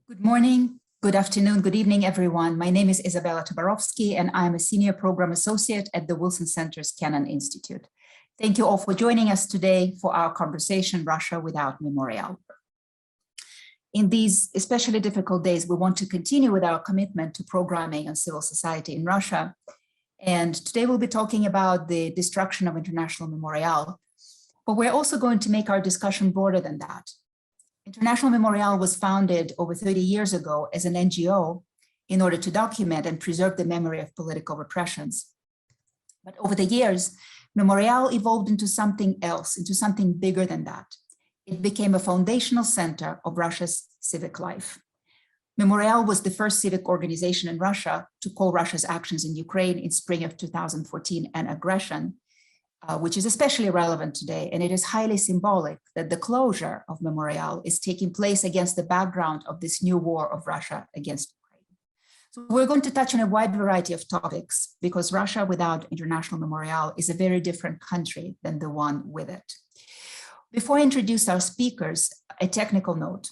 Good morning, good afternoon, good evening, everyone. My name is Isabella Toborowski, and I'm a Senior Program Associate at the Wilson Center's Kennan Institute. Thank you all for joining us today for our conversation, Russia Without Memorial. In these especially difficult days, we want to continue with our commitment to programming on civil society in Russia. And today we'll be talking about the destruction of International Memorial, but we're also going to make our discussion broader than that. International Memorial was founded over 30 years ago as an NGO in order to document and preserve the memory of political repressions. But over the years, Memorial evolved into something else, into something bigger than that. It became a foundational center of Russia's civic life. Memorial was the first civic organization in Russia to call Russia's actions in Ukraine in spring of 2014 an aggression, which is especially relevant today, and it is highly symbolic that the closure of Memorial is taking place against the background of this new war of Russia against Ukraine. So we're going to touch on a wide variety of topics because Russia without International Memorial is a very different country than the one with it. Before I introduce our speakers, a technical note.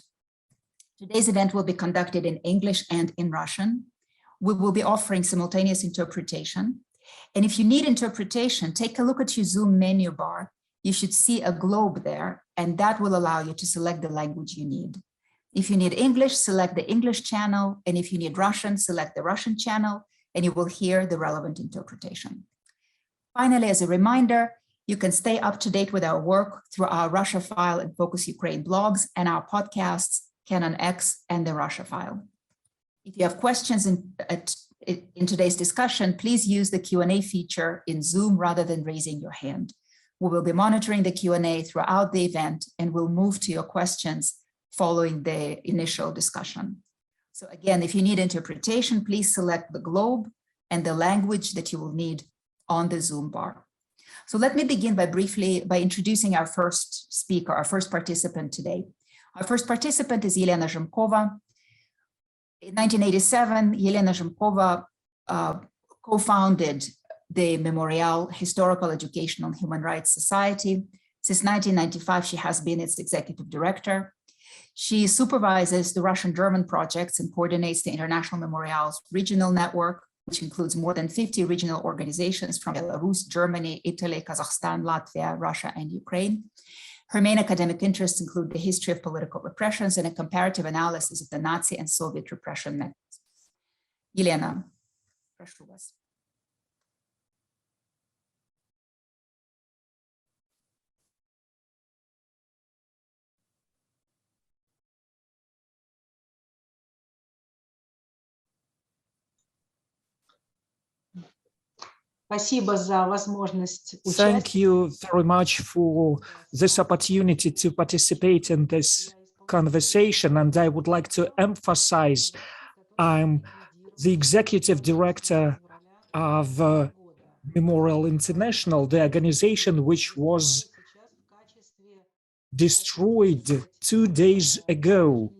Today's event will be conducted in English and in Russian. We will be offering simultaneous interpretation. And if you need interpretation, take a look at your Zoom menu bar. You should see a globe there, and that will allow you to select the language you need. If you need English, select the English channel. And if you need Russian, select the Russian channel, and you will hear the relevant interpretation. Finally, as a reminder, you can stay up to date with our work through our Russia File and Focus Ukraine blogs and our podcasts, Kennan X and the Russia File. If you have questions in today's discussion, please use the Q&A feature in Zoom rather than raising your hand. We will be monitoring the Q&A throughout the event and we'll move to your questions following the initial discussion. So again, if you need interpretation, please select the globe and the language that you will need on the Zoom bar. So let me begin by introducing our first speaker, our first participant today. Our first participant is Elena Zhemkova. In 1987, Elena Zhemkova co-founded the Memorial Historical Educational and Human Rights Society. Since 1995, she has been its executive director. She supervises the Russian-German projects and coordinates the International Memorial's regional network, which includes more than 50 regional organizations from Belarus, Germany, Italy, Kazakhstan, Latvia, Russia, and Ukraine. Her main academic interests include the history of political repressions and a comparative analysis of the Nazi and Soviet repression mechanisms. Elena, прошу вас. Thank you very much for this opportunity to participate in this conversation. And I would like to emphasize I'm the executive director of Memorial International, the organization which was destroyed 2 days ago.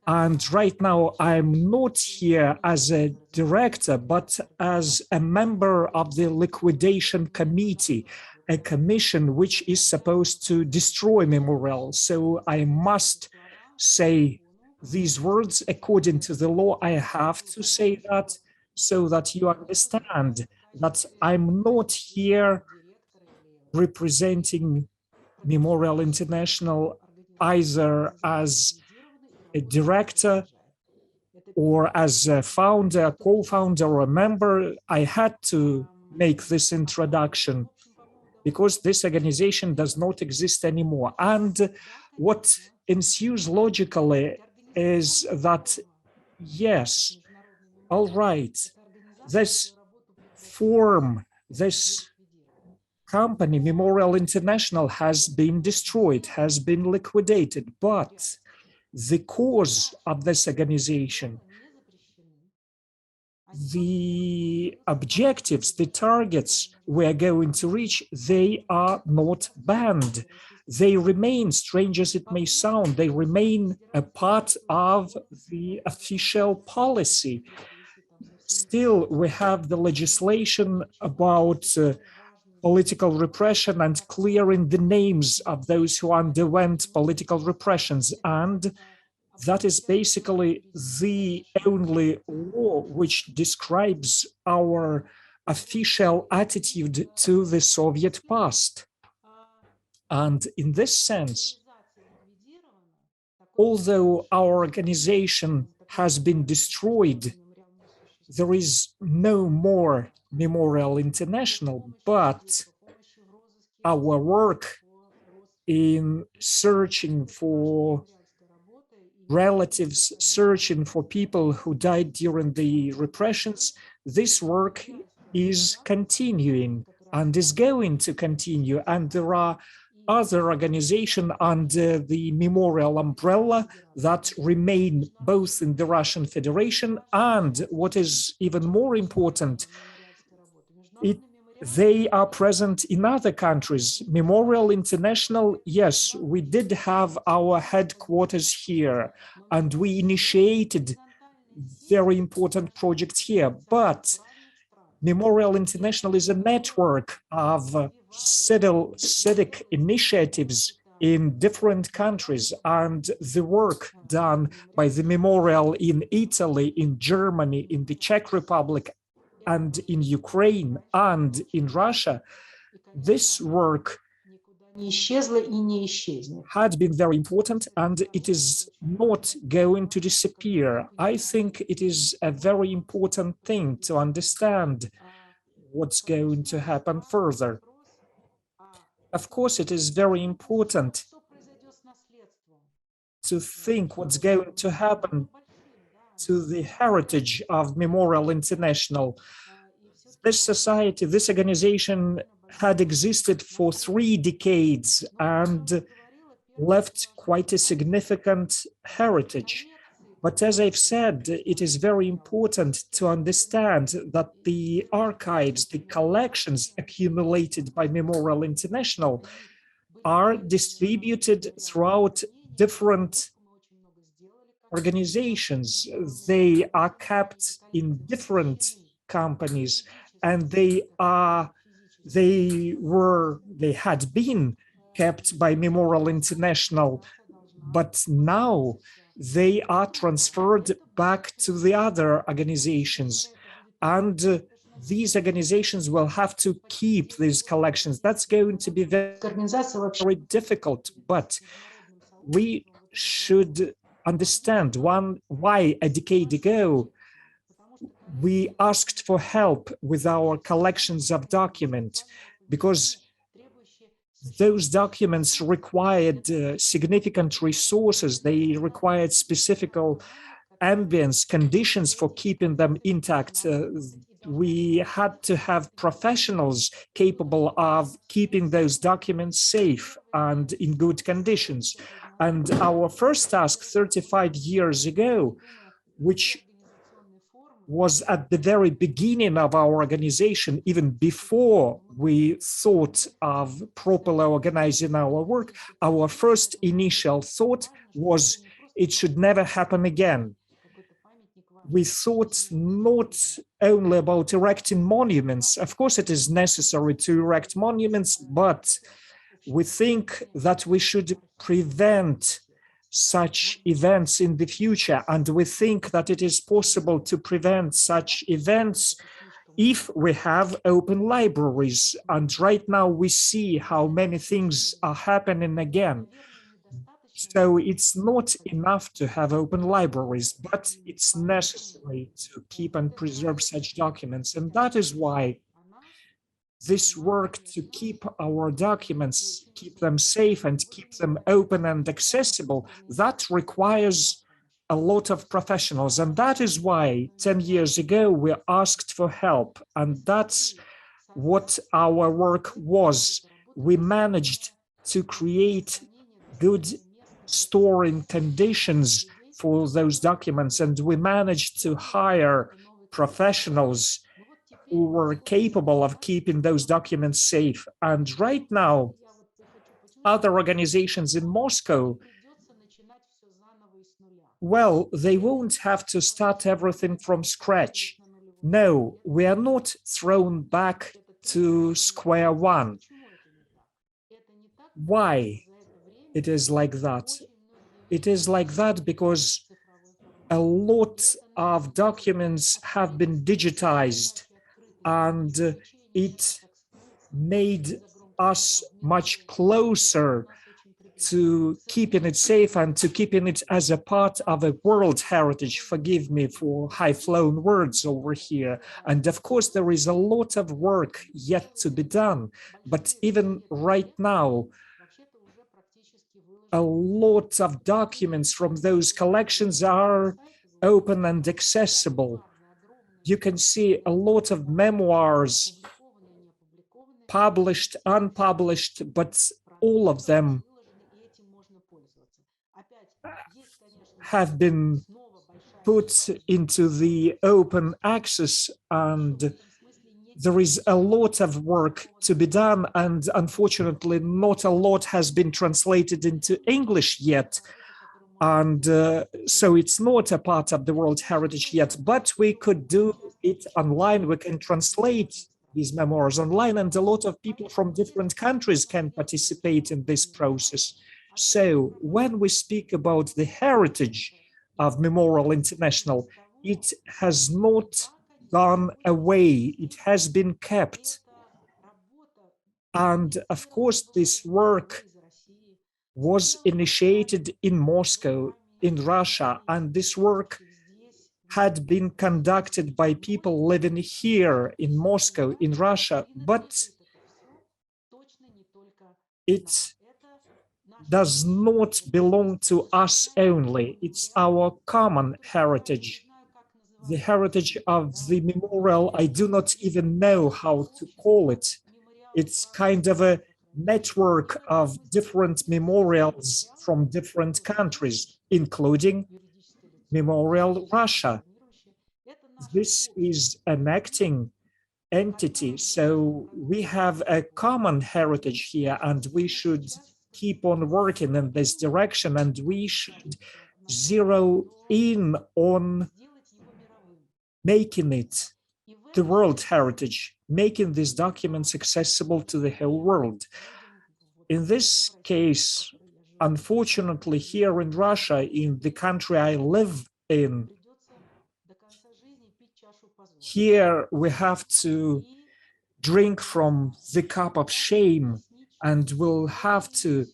And right now, I'm not here as a director, but as a member of the liquidation committee, a commission which is supposed to destroy Memorial. So I must say these words according to the law. I have to say that so that you understand that I'm not here representing Memorial International either as a director or as a founder, co-founder, or a member. I had to make this introduction because this organization does not exist anymore. And what ensues logically is that, yes, all right, this form, this company, Memorial International, has been destroyed, has been liquidated, but the cause of this organization, the objectives, the targets we are going to reach, they are not banned. They remain, strange as it may sound, they remain a part of the official policy. Still, we have the legislation about political repression and clearing the names of those who underwent political repressions. And That is basically the only law which describes our official attitude to the Soviet past. And in this sense, although our organization has been destroyed, there is no more Memorial International, but our work in searching for relatives, searching for people who died during the repressions, this work is continuing and is going to continue. And there are other organizations under the Memorial umbrella that remain both in the Russian Federation and, what is even more important, they are present in other countries. Memorial International, yes, we did have our headquarters here, and we initiated very important projects here, but Memorial International is a network of civic initiatives in different countries, and the work done by the Memorial in Italy, in Germany, in the Czech Republic, and in Ukraine and in Russia, this work had been very important, and it is not going to disappear. I think it is a very important thing to understand what's going to happen further. Of course, it is very important to think what's going to happen to the heritage of Memorial International. This society, this organization had existed for 3 decades and left quite a significant heritage. But as I've said, it is very important to understand that the archives, the collections accumulated by Memorial International are distributed throughout different organizations. They are kept in different companies, and they had been kept by Memorial International, but now they are transferred back to the other organizations, and these organizations will have to keep these collections. That's going to be very difficult, but we should understand why a decade ago we asked for help with our collections of documents, because those documents required significant resources. They required specific ambience conditions for keeping them intact. We had to have professionals capable of keeping those documents safe and in good conditions. And our first task 35 years ago, which was at the very beginning of our organization, even before we thought of properly organizing our work, our first initial thought was it should never happen again. We thought not only about erecting monuments. Of course, it is necessary to erect monuments, but we think that we should prevent such events in the future, and we think that it is possible to prevent such events if we have open libraries. And right now we see how many things are happening again. So it's not enough to have open libraries, but it's necessary to keep and preserve such documents. And that is why this work to keep our documents, keep them safe and keep them open and accessible, that requires a lot of professionals. And that is why 10 years ago we asked for help. And that's what our work was. We managed to create good storing conditions for those documents, and we managed to hire professionals who were capable of keeping those documents safe. And right now, other organizations in Moscow, well, they won't have to start everything from scratch. No, we are not thrown back to square one. Why it is like that? It is like that because a lot of documents have been digitized, and it made us much closer to keeping it safe and to keeping it as a part of a world heritage. Forgive me for high-flown words over here. And of course, there is a lot of work yet to be done. But even right now, a lot of documents from those collections are open and accessible. You can see a lot of memoirs, published, unpublished, but all of them have been put into the open access, and there is a lot of work to be done, and unfortunately not a lot has been translated into English yet, and so it's not a part of the World Heritage yet, but we could do it online. We can translate these memoirs online, and a lot of people from different countries can participate in this process. So when we speak about the heritage of Memorial International, it has not gone away, it has been kept. And of course, this work was initiated in Moscow, in Russia, and this work had been conducted by people living here in Moscow, in Russia, but it does not belong to us only. It's our common heritage. The heritage of the memorial, I do not even know how to call it. It's kind of a network of different memorials from different countries, including Memorial Russia. This is an acting entity, so we have a common heritage here, and we should keep on working in this direction, and we should zero in on making it the world heritage, making these documents accessible to the whole world. In this case, unfortunately, here in Russia, in the country I live in, here we have to drink from the cup of shame, and we'll have to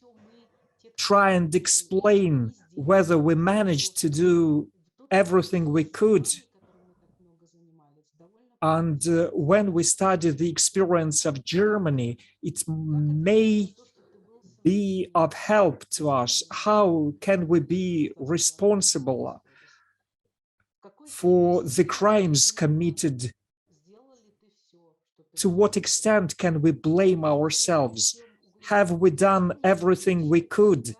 try and explain whether we managed to do everything we could. And when we study the experience of Germany, it may be of help to us. How can we be responsible for the crimes committed? To what extent can we blame ourselves? Have we done everything we could?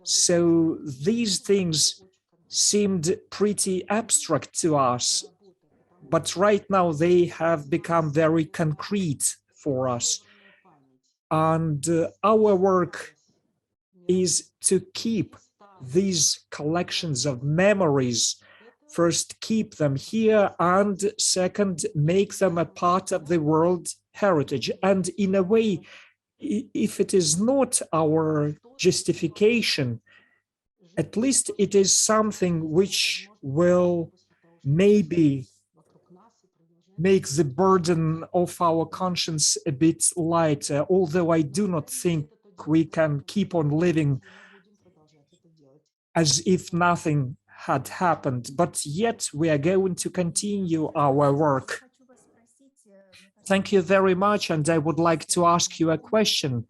So these things seemed pretty abstract to us, but right now they have become very concrete for us. And our work is to keep these collections of memories. First, keep them here, and second, make them a part of the world heritage. And in a way, if it is not our justification, at least it is something which will maybe make the burden of our conscience a bit lighter, although I do not think we can keep on living as if nothing had happened, but yet we are going to continue our work. Thank you very much, and I would like to ask you a question.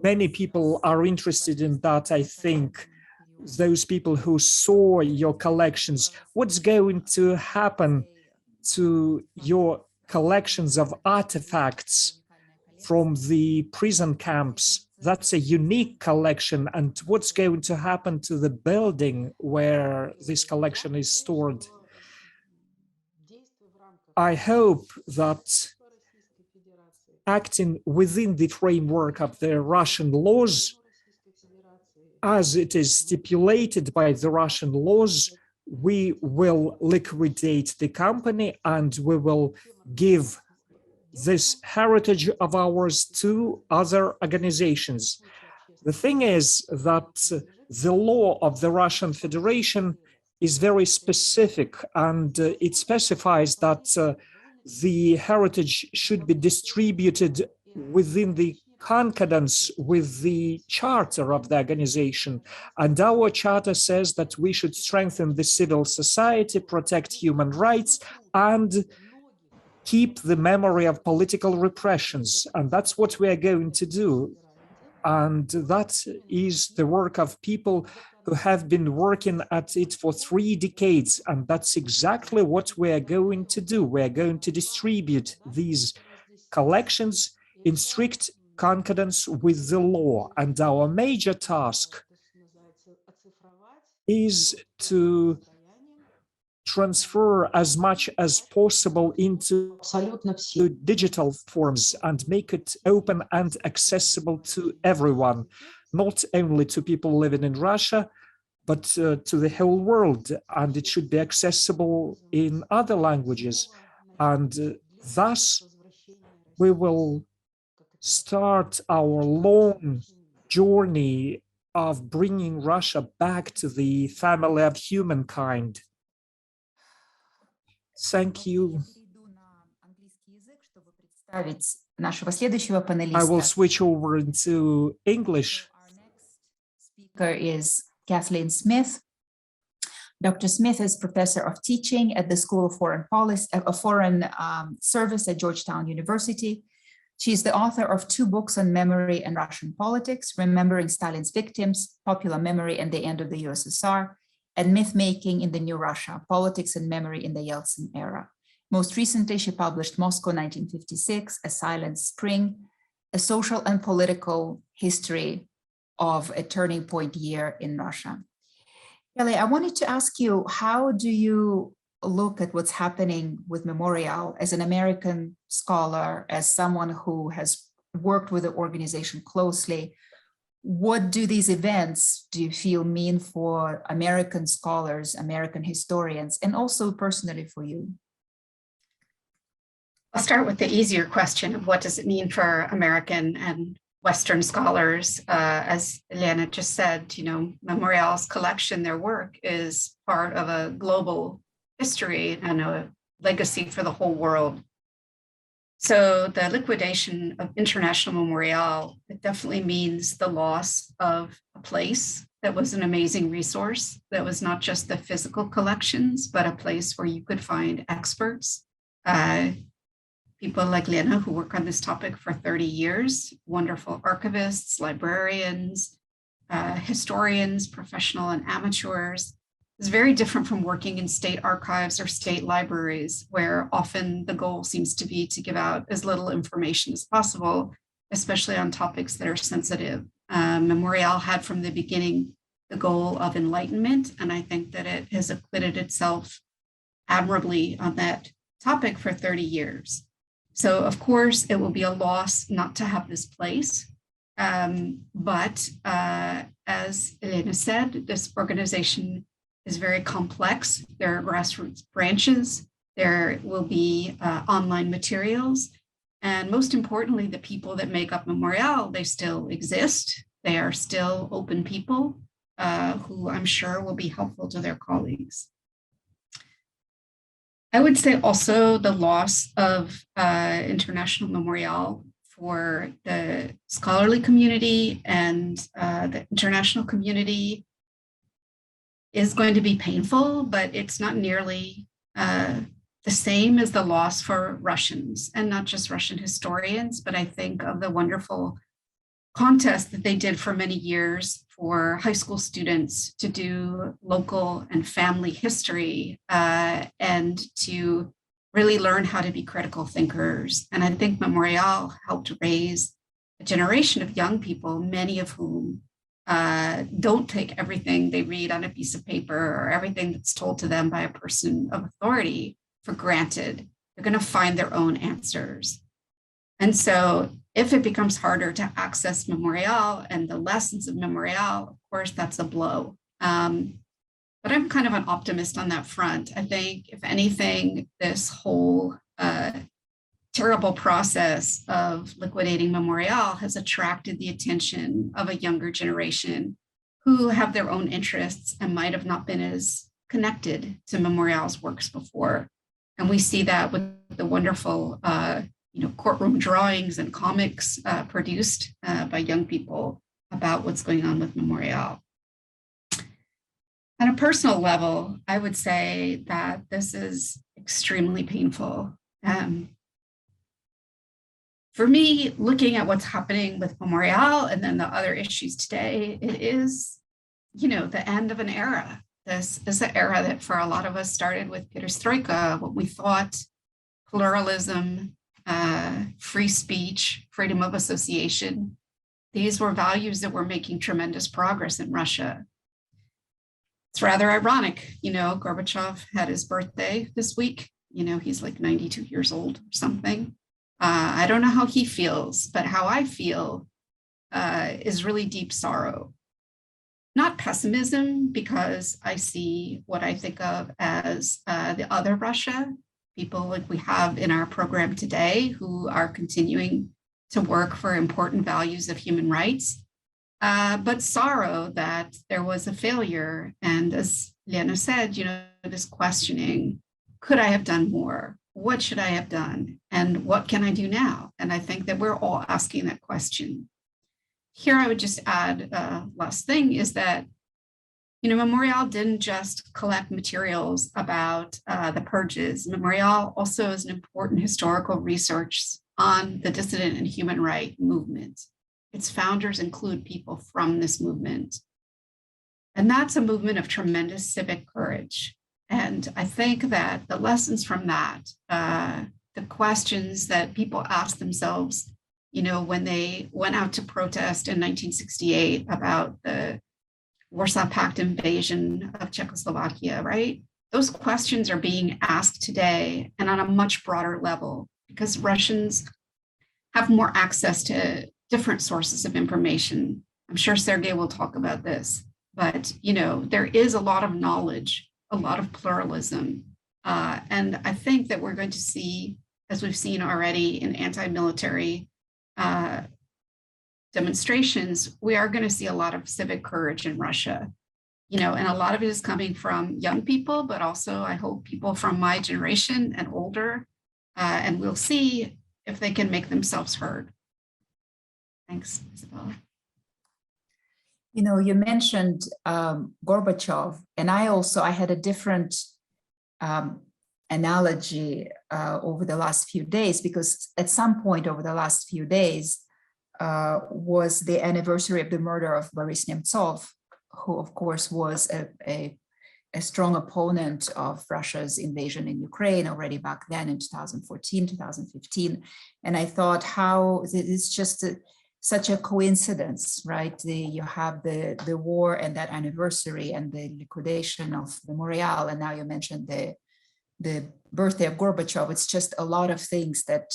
Many people are interested in that, I think, those people who saw your collections. What's going to happen to your collections of artifacts from the prison camps? That's a unique collection. And what's going to happen to the building where this collection is stored? I hope that acting within the framework of the Russian laws, as it is stipulated by the Russian laws, we will liquidate the company and we will give this heritage of ours to other organizations. The thing is that the law of the Russian Federation is very specific, and it specifies that the heritage should be distributed within the concordance with the charter of the organization. And our charter says that we should strengthen the civil society, protect human rights, and keep the memory of political repressions. And that's what we are going to do. And that is the work of people who have been working at it for 3 decades. And that's exactly what we are going to do. We are going to distribute these collections in strict concordance with the law. And our major task is to transfer as much as possible into digital forms and make it open and accessible to everyone, not only to people living in Russia, but to the whole world. And it should be accessible in other languages. And thus, we will start our long journey of bringing Russia back to the family of humankind. Thank you. I will switch over into English. Our next speaker is Kathleen Smith. Dr. Smith is professor of teaching at the School of Foreign Service at Georgetown University. She is the author of 2 books on memory and Russian politics, Remembering Stalin's Victims, Popular Memory and the End of the USSR, and Myth-Making in the New Russia, Politics and Memory in the Yeltsin Era. Most recently, she published Moscow 1956, A Silent Spring, a social and political history of a turning point year in Russia. Kelly, I wanted to ask you, how do you look at what's happening with Memorial as an American scholar, as someone who has worked with the organization closely? What do these events, do you feel, mean for American scholars, American historians, and also personally for you? I'll start with the easier question of what does it mean for American and Western scholars? As Elena just said, Memorial's collection, their work is part of a global history and a legacy for the whole world. So the liquidation of International Memorial, it definitely means the loss of a place that was an amazing resource, that was not just the physical collections, but a place where you could find experts, people like Lena, who work on this topic for 30 years, wonderful archivists, librarians, historians, professional and amateurs. It's very different from working in state archives or state libraries, where often the goal seems to be to give out as little information as possible, especially on topics that are sensitive. Memorial had from the beginning the goal of enlightenment, and I think that it has acquitted itself admirably on that topic for 30 years. So of course, it will be a loss not to have this place. But as Elena said, this organization is very complex. There are grassroots branches. There will be online materials. And most importantly, the people that make up Memorial, they still exist. They are still open people who I'm sure will be helpful to their colleagues. I would say also the loss of International Memorial for the scholarly community and the international community is going to be painful, but it's not nearly the same as the loss for Russians, and not just Russian historians, but I think of the wonderful contest that they did for many years for high school students to do local and family history and to really learn how to be critical thinkers. And I think Memorial helped raise a generation of young people, many of whom don't take everything they read on a piece of paper or everything that's told to them by a person of authority for granted. They're going to find their own answers. And so if it becomes harder to access Memorial and the lessons of Memorial, of course, that's a blow. But I'm kind of an optimist on that front. I think, if anything, this whole terrible process of liquidating Memorial has attracted the attention of a younger generation who have their own interests and might have not been as connected to Memorial's works before. And we see that with the wonderful courtroom drawings and comics produced by young people about what's going on with Memorial. On a personal level, I would say that this is extremely painful. For me, looking at what's happening with Memorial and then the other issues today, it is, the end of an era. This is an era that for a lot of us started with perestroika, what we thought pluralism, free speech, freedom of association. These were values that were making tremendous progress in Russia. It's rather ironic, Gorbachev had his birthday this week. He's like 92 years old or something. I don't know how he feels, but how I feel is really deep sorrow. Not pessimism, because I see what I think of as the other Russia, people like we have in our program today who are continuing to work for important values of human rights, but sorrow that there was a failure. And as Lena said, this questioning, could I have done more? What should I have done? And what can I do now? And I think that we're all asking that question. Here, I would just add last thing is that, Memorial didn't just collect materials about the purges. Memorial also is an important historical research on the dissident and human rights movement. Its founders include people from this movement. And that's a movement of tremendous civic courage. And I think that the lessons from that, the questions that people ask themselves, when they went out to protest in 1968 about the Warsaw Pact invasion of Czechoslovakia, right? Those questions are being asked today and on a much broader level, because Russians have more access to different sources of information. I'm sure Sergei will talk about this, but there is a lot of knowledge, a lot of pluralism. And I think that we're going to see, as we've seen already in anti-military demonstrations, we are going to see a lot of civic courage in Russia, and a lot of it is coming from young people, but also I hope people from my generation and older, and we'll see if they can make themselves heard. Thanks, Isabella. You mentioned Gorbachev, and I had a different analogy over the last few days, because at some point over the last few days was the anniversary of the murder of Boris Nemtsov, who of course was a strong opponent of Russia's invasion in Ukraine already back then in 2014, 2015. And I thought how it's just such a coincidence, right? You have the war and that anniversary and the liquidation of Memorial, and now you mentioned the birthday of Gorbachev. It's just a lot of things that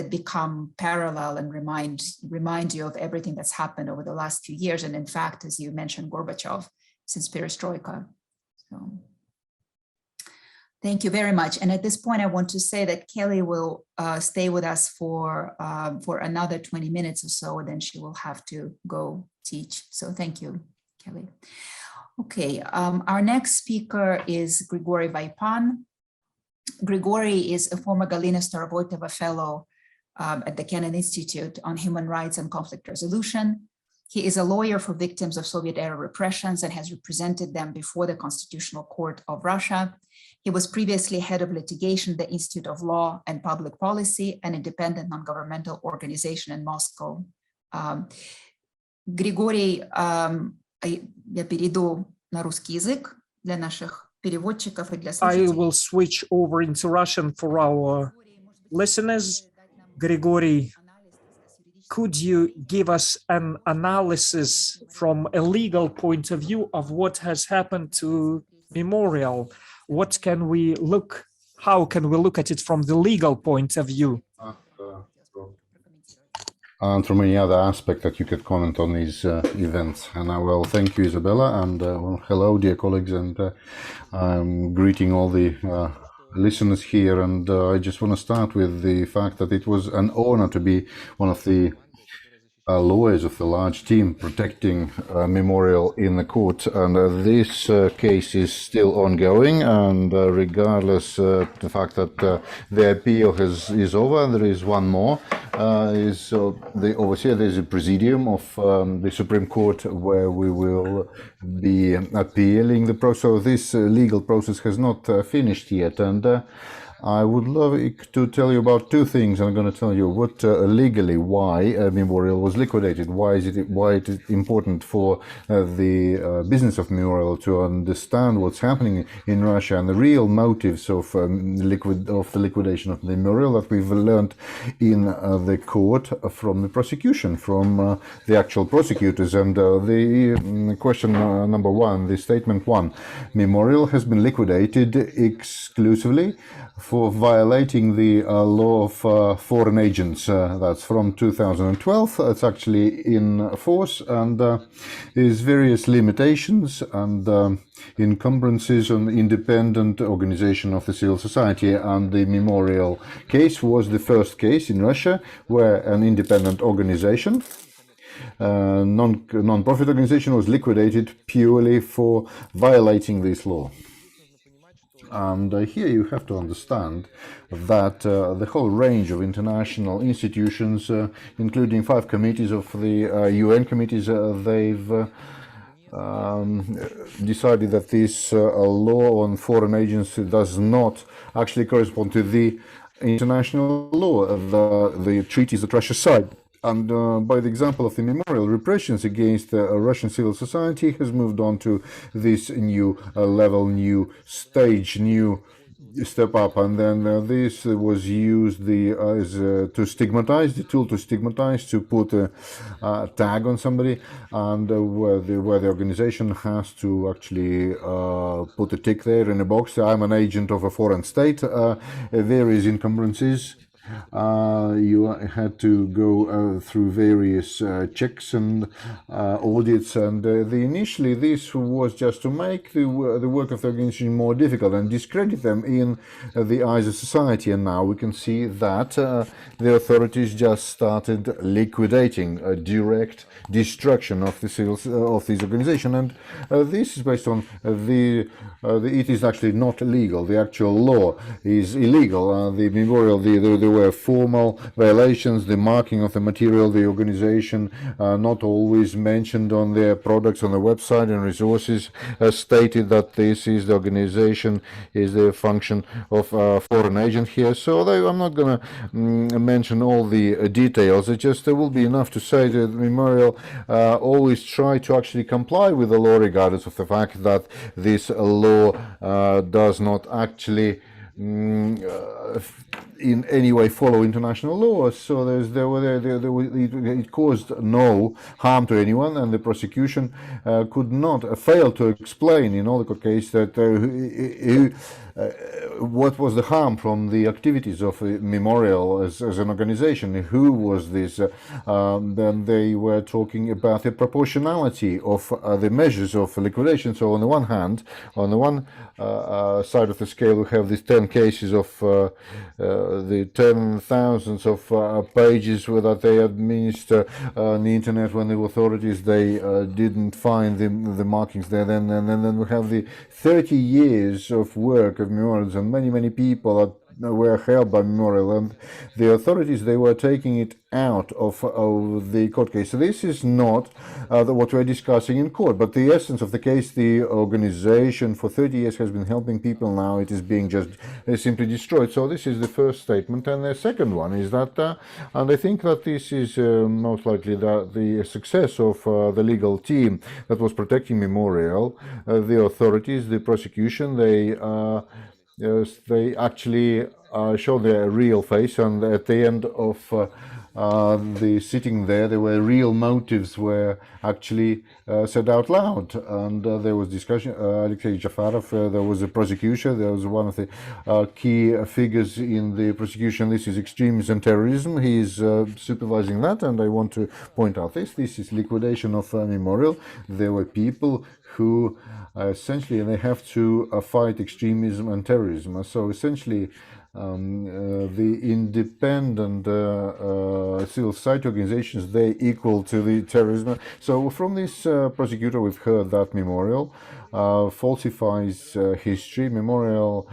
become parallel and remind you of everything that's happened over the last few years. And in fact, as you mentioned, Gorbachev since perestroika. So thank you very much. And at this point, I want to say that Kelly will stay with us for another 20 minutes or so, and then she will have to go teach. So thank you, Kelly. Okay, our next speaker is Grigory Vaipan. Grigory is a former Galina Starovoitova Fellow at the Kennan Institute on Human Rights and Conflict Resolution. He is a lawyer for victims of Soviet-era repressions and has represented them before the Constitutional Court of Russia. He was previously head of litigation at the Institute of Law and Public Policy, an independent non-governmental organization in Moscow. Григорий, я перейду на русский язык для наших переводчиков и для слушателей. I will switch over into Russian for our listeners. Grigory, could you give us an analysis from a legal point of view of what has happened to Memorial? What can we look, how can we look at it from the legal point of view? And from any other aspect that you could comment on these events. And I will thank you, Isabella, and well, hello, dear colleagues, and I'm greeting all the listeners here. And I just want to start with the fact that it was an honor to be one of the lawyers of the large team protecting Memorial in the court, and this case is still ongoing. And regardless the fact that the appeal is over, there is one more. Over here there's a presidium of the Supreme Court where we will be appealing the process. So this legal process has not finished yet, and I would love to tell you about two things. I'm going to tell you what legally why Memorial was liquidated. Why it is important for the business of Memorial to understand what's happening in Russia and the real motives of the liquidation of Memorial that we've learned in the court from the prosecution, from the actual prosecutors. And the question number one, the statement one: Memorial has been liquidated exclusively for violating the law of foreign agents. That's from 2012. It's actually in force, and there's various limitations and encumbrances on independent organization of the civil society. And the Memorial case was the first case in Russia where an independent organization, non-profit organization, was liquidated purely for violating this law. And here you have to understand that the whole range of international institutions, including 5 committees of the UN committees, they've decided that this law on foreign agents does not actually correspond to the international law, the treaties that Russia signed. And by the example of the Memorial, repressions against Russian civil society has moved on to this new level, new stage, new step up. And then this was used as to stigmatize, the tool to stigmatize, to put a tag on somebody, and where the organization has to actually put a tick there in a box: I'm an agent of a foreign state. Various encumbrances. You had to go through various checks and audits, and initially this was just to make the work of the organization more difficult and discredit them in the eyes of society. And now we can see that the authorities just started liquidating a direct destruction of the of this organization, and this is based on it is actually not legal. The actual law is illegal. The Memorial, there were formal violations, the marking of the material, the organization not always mentioned on their products on the website, and resources stated that this is the organization, is the function of a foreign agent here. So I'm not going to mention all the details. It just, there will be enough to say that Memorial always try to actually comply with the law, regardless of the fact that this law does not actually in any way follow international laws. So it caused no harm to anyone, and the prosecution could not fail to explain in all the court case that what was the harm from the activities of Memorial as an organization. Who was this? Then they were talking about the proportionality of the measures of liquidation. So on the one hand, on the one side of the scale, we have these 10 cases of the 10,000s of pages that they administer on the internet when the authorities they didn't find the markings there. Then we have the 30 years of work of Memorials, and many people that were held by Memorial, and the authorities they were taking it out of the court case. So this is not what we're discussing in court, but the essence of the case. The organization for 30 years has been helping people. Now it is being just simply destroyed. So this is the first statement, and the second one is that, and I think that this is most likely that the success of the legal team that was protecting Memorial, the authorities, the prosecution, they actually show their real face, and at the end of the sitting there were real motives were actually said out loud, and there was discussion. Alexei Jafarov, there was a prosecution, there was one of the key figures in the prosecution. This is extremism and terrorism. He is supervising that, and I want to point out this is liquidation of Memorial. There were people who essentially they have to fight extremism and terrorism. So essentially the independent civil society organizations, they equal to the terrorism. So from this prosecutor, we've heard that Memorial falsifies history. Memorial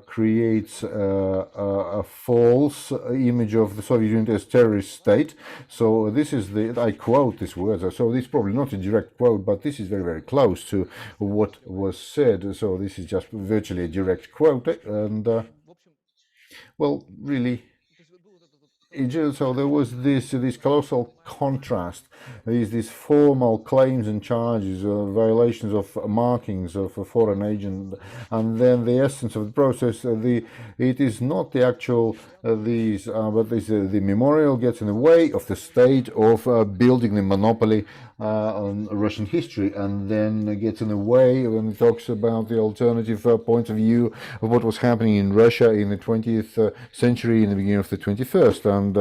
creates a false image of the Soviet Union as terrorist state. So this is I quote these words. So this is probably not a direct quote, but this is very, very close to what was said. So this is just virtually a direct quote. And well, really, so there was this colossal contrast, these formal claims and charges, violations of markings of a foreign agent, and then the essence of the process. It is not the actual but the memorial gets in the way of the state of building the monopoly on Russian history, and then gets in the way when it talks about the alternative points of view of what was happening in Russia in the 20th century, in the beginning of the 21st, and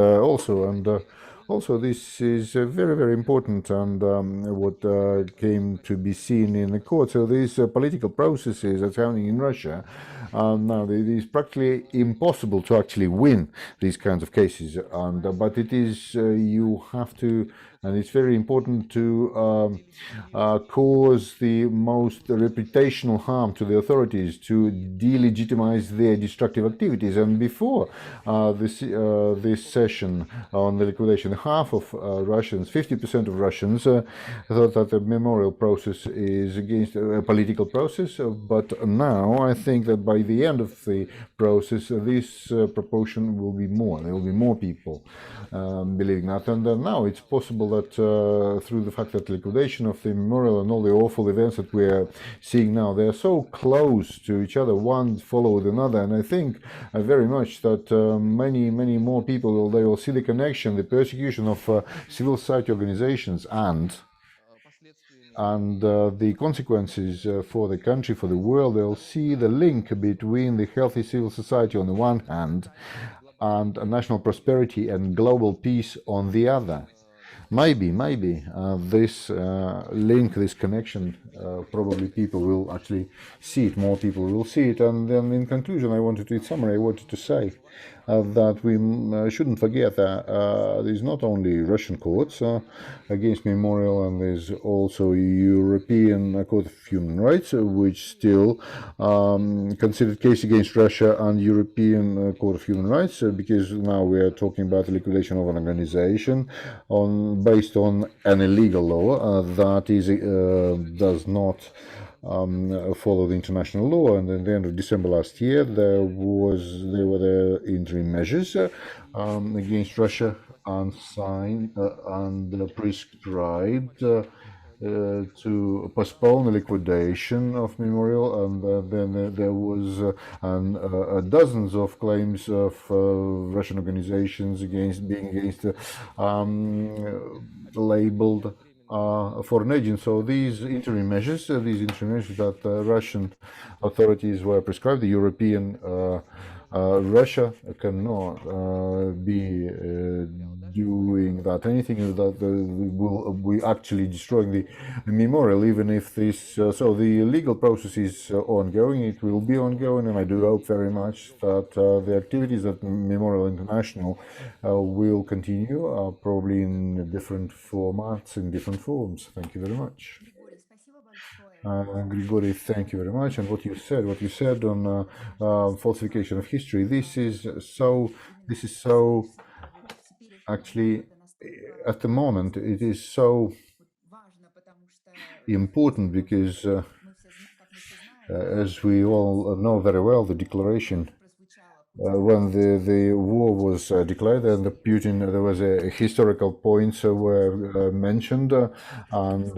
also, this is very, very important, and what came to be seen in the court. So these political processes that's happening in Russia, now it is practically impossible to actually win these kinds of cases, but it is you have to. And it's very important to cause the most reputational harm to the authorities, to delegitimize their destructive activities. And before this session on the liquidation, half of Russians, 50% of Russians, thought that the memorial process is against a political process. But now I think that by the end of the process, this proportion will be more. There will be more people believing that. And now it's possible that through the fact that liquidation of the memorial and all the awful events that we are seeing now, they are so close to each other, one followed another, and I think very much that many more people they will see the connection, the persecution of civil society organizations and the consequences for the country, for the world. They'll see the link between the healthy civil society on the one hand and national prosperity and global peace on the other. Maybe this link, this connection, probably people will actually see it, more people will see it. And then in conclusion, in summary, I wanted to say that we shouldn't forget that there's not only Russian courts against Memorial, and there's also European Court of Human Rights, which still considered case against Russia, and European Court of Human Rights, because now we are talking about the liquidation of an organization based on an illegal law that does not follow the international law. And at the end of December last year, there were the interim measures against Russia unsigned and prescribed to postpone the liquidation of Memorial, and then there was dozens of claims of Russian organizations against labeled foreign agents. So these interim measures that Russian authorities were prescribed, the European Russia cannot be doing that. Anything that will be actually destroying the memorial, even if this. So the legal process is ongoing. It will be ongoing, and I do hope very much that the activities at Memorial International will continue, probably in different formats, in different forms. Thank you very much. Grigory, thank you very much. And what you said on falsification of history, this is so actually at the moment it is so important, because as we all know very well, the declaration when the war was declared, and Putin, there was a historical points were mentioned, and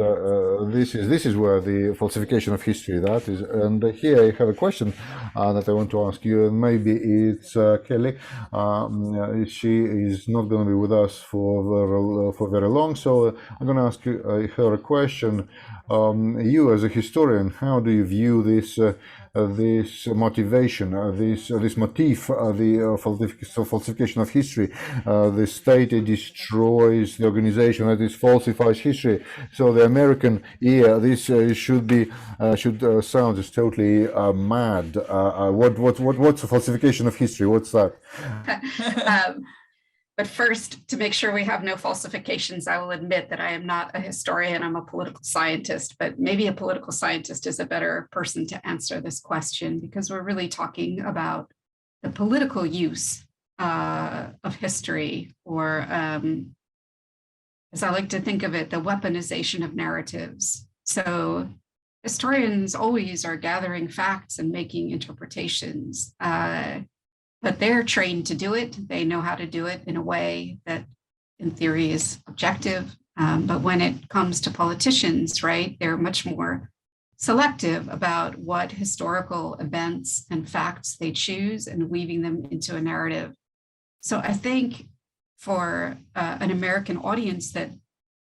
this is where the falsification of history that is. And here I have a question that I want to ask you, and maybe it's Kelly. She is not going to be with us for very long, so I'm going to ask her a question. You as a historian, how do you view this this motivation, this motif, falsification of history. The state destroys the organization, that is falsifies history. So the American ear, this should sound just totally mad. What's a falsification of history? What's that? But first, to make sure we have no falsifications, I will admit that I am not a historian, I'm a political scientist, but maybe a political scientist is a better person to answer this question, because we're really talking about the political use of history, or as I like to think of it, the weaponization of narratives. So historians always are gathering facts and making interpretations. But they're trained to do it. They know how to do it in a way that in theory is objective. But when it comes to politicians, right, they're much more selective about what historical events and facts they choose and weaving them into a narrative. So I think for an American audience that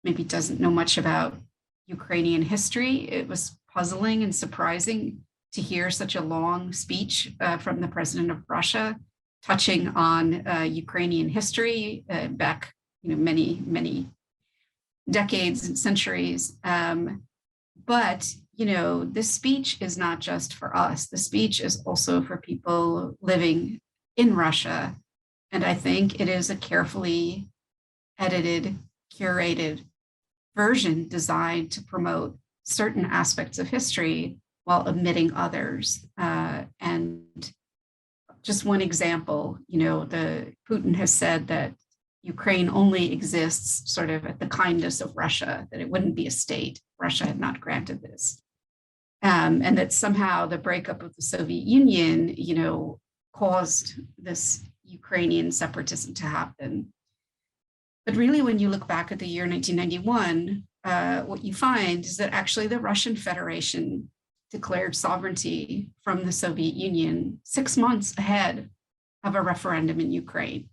maybe doesn't know much about Ukrainian history, it was puzzling and surprising to hear such a long speech from the president of Russia, touching on Ukrainian history back, many decades and centuries. But this speech is not just for us. The speech is also for people living in Russia, and I think it is a carefully edited, curated version designed to promote certain aspects of history while omitting others. And just one example, Putin has said that Ukraine only exists sort of at the kindness of Russia, that it wouldn't be a state. Russia had not granted this. And that somehow the breakup of the Soviet Union, caused this Ukrainian separatism to happen. But really, when you look back at the year 1991, what you find is that actually the Russian Federation declared sovereignty from the Soviet Union 6 months ahead of a referendum in Ukraine.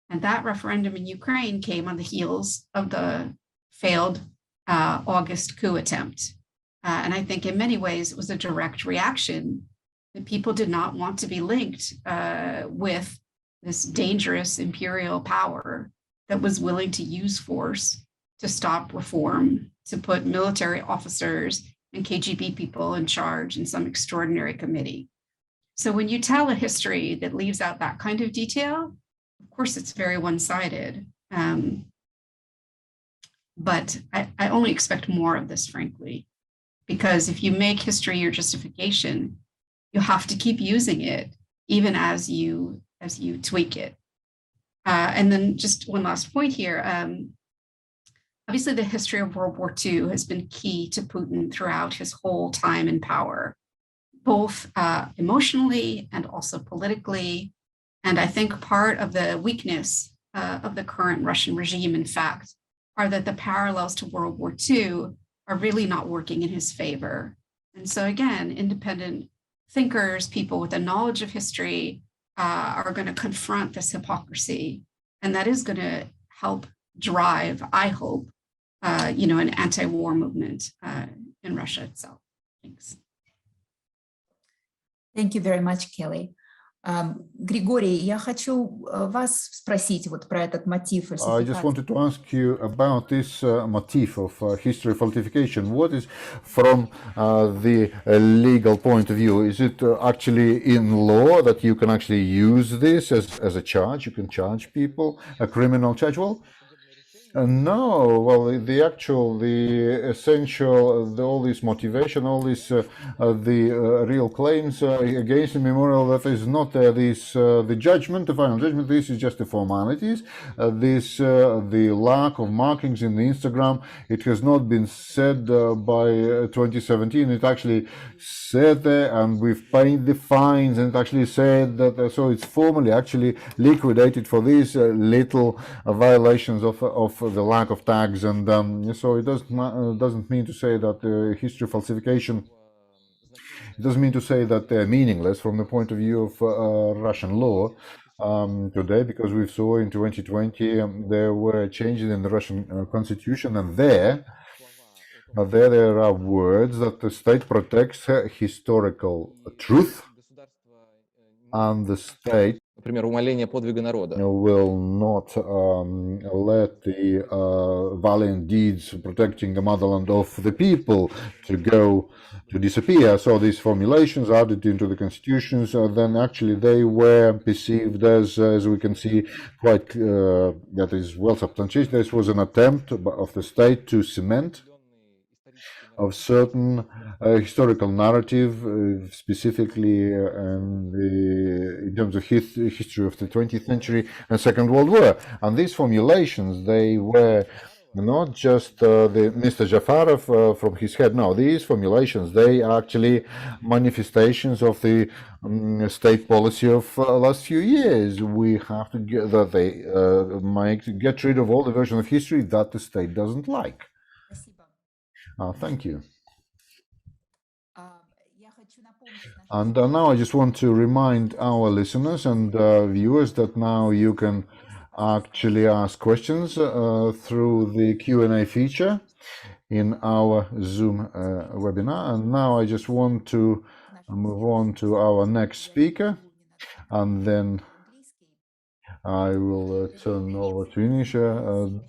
And that referendum in Ukraine came on the heels of the failed August coup attempt. And I think in many ways it was a direct reaction that people did not want to be linked with this dangerous imperial power that was willing to use force to stop reform, to put military officers and KGB people in charge in some extraordinary committee. So when you tell a history that leaves out that kind of detail, of course, it's very one-sided. But I only expect more of this, frankly, because if you make history your justification, you have to keep using it, even as you tweak it. And then just one last point here. Obviously, the history of World War II has been key to Putin throughout his whole time in power, both emotionally and also politically. And I think part of the weakness of the current Russian regime, in fact, are that the parallels to World War II are really not working in his favor. And so again, independent thinkers, people with a knowledge of history, are going to confront this hypocrisy. And that is going to help drive, I hope, an anti-war movement in Russia itself. Thanks. Thank you very much, Kelly. Григорий, я хочу вас спросить вот про этот мотив. I just wanted to ask you about this motif of history falsification. What is, from the legal point of view, is it actually in law that you can actually use this as a charge? You can charge people a criminal charge? Well, no, well, the essential, all this motivation, all this, the real claims against the memorial, that is not the judgment, the final judgment. This is just the formalities. The lack of markings in the Instagram, it has not been said by 2017. It actually said there, and we've paid the fines, and it actually said that. So it's formally actually liquidated for these little violations of the lack of tags, and so it doesn't mean to say that history falsification, it doesn't mean to say that they're meaningless from the point of view of Russian law today, because we saw in 2020 there were changes in the Russian constitution, and there there are words that the state protects historical truth, and the state Например, умаление подвига народа. will not let the valiant deeds protecting the motherland of the people to disappear. So these formulations added into the constitutions, then actually they were perceived as we can see, quite that is well substantiated. This was an attempt of the state to cement of certain historical narrative, specifically in terms of history of the 20th century and Second World War. And these formulations, they were not just the Mr. Jafarov from his head. No, these formulations, they are actually manifestations of the state policy of last few years. We have to get that they get rid of all the version of history that the state doesn't like. Thank you. And now I just want to remind our listeners and viewers that now you can actually ask questions through the Q&A feature in our Zoom webinar. And now I just want to move on to our next speaker, and then I will turn over to Inisha.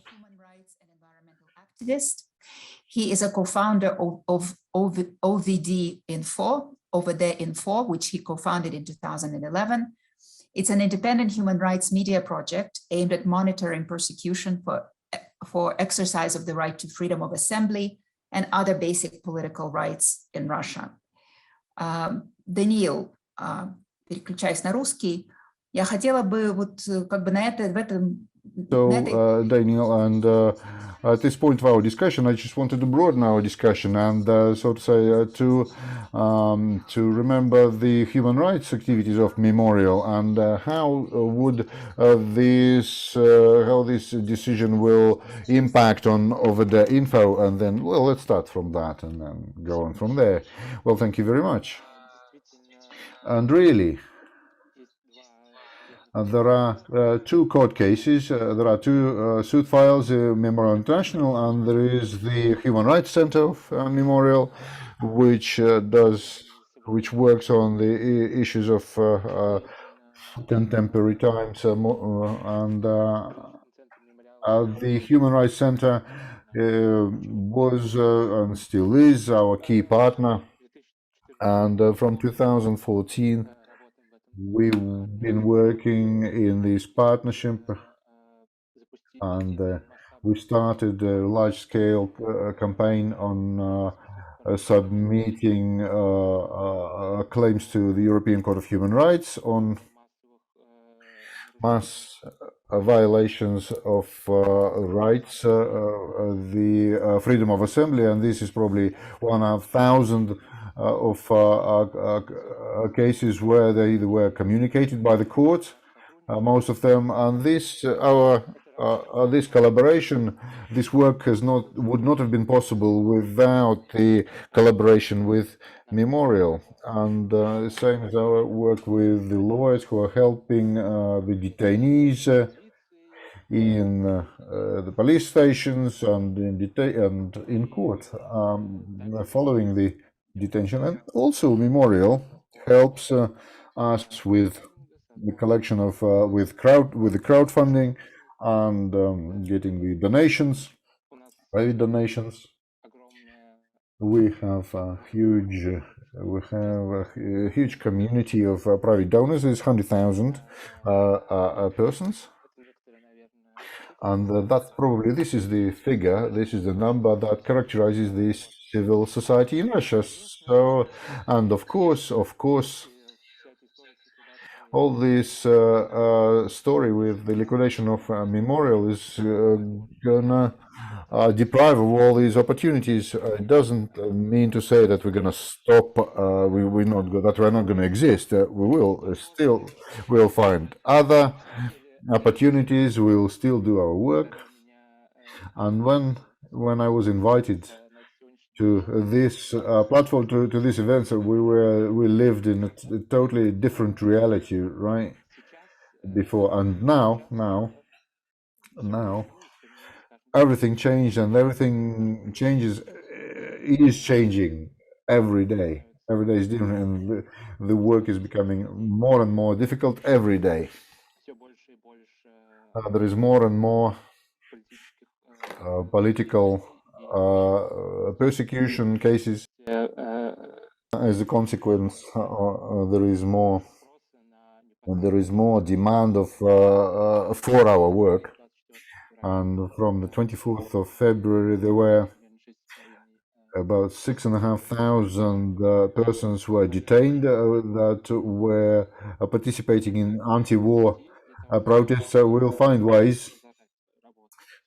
Activist. He is a co-founder of OVD Info, Over There Info, which he co-founded in 2011. It's an independent human rights media project aimed at monitoring persecution for exercise of the right to freedom of assembly and other basic political rights in Russia. Даниил, переключаясь на русский, я хотела бы вот как бы в этом. So, Daniel, and at this point of our discussion, I just wanted to broaden our discussion and, so to say, to remember the human rights activities of Memorial and how would this decision will impact on Over There Info, and then, well, let's start from that and then go on from there. Well, thank you very much. And really, there are two court cases, there are two suit files, Memorial International, and there is the Human Rights Center of Memorial, which works on the issues of contemporary times, and the Human Rights Center was and still is our key partner, and from 2014 we've been working in this partnership, and we started a large-scale campaign on submitting claims to the European Court of Human Rights on mass violations of rights, the freedom of assembly, and this is probably 1,000 of cases where they were communicated by the court, most of them, and this this collaboration, this work would not have been possible without the collaboration with Memorial, and same as our work with the lawyers who are helping the detainees in the police stations and in court following the detention. And also Memorial helps us with the collection of with the crowdfunding and getting the donations, private donations. We have a huge community of private donors. There's 100,000 persons, and that's probably, this is the figure, this is the number that characterizes this civil society in Russia. So, and of course, all this story with the liquidation of Memorial is gonna deprive of all these opportunities. It doesn't mean to say that we're gonna stop. That we're not gonna exist. We'll find other opportunities. We'll still do our work. And when I was invited to this platform, to this event, so we lived in a totally different reality, right? Before and now everything changed, and everything changes is changing every day. Every day is different, and the work is becoming more and more difficult every day. There is more and more political persecution cases. As a consequence, there is more demand of for our work. And from the 24th of February, there were about 6,500 persons were detained that were participating in anti-war protests. So we'll find ways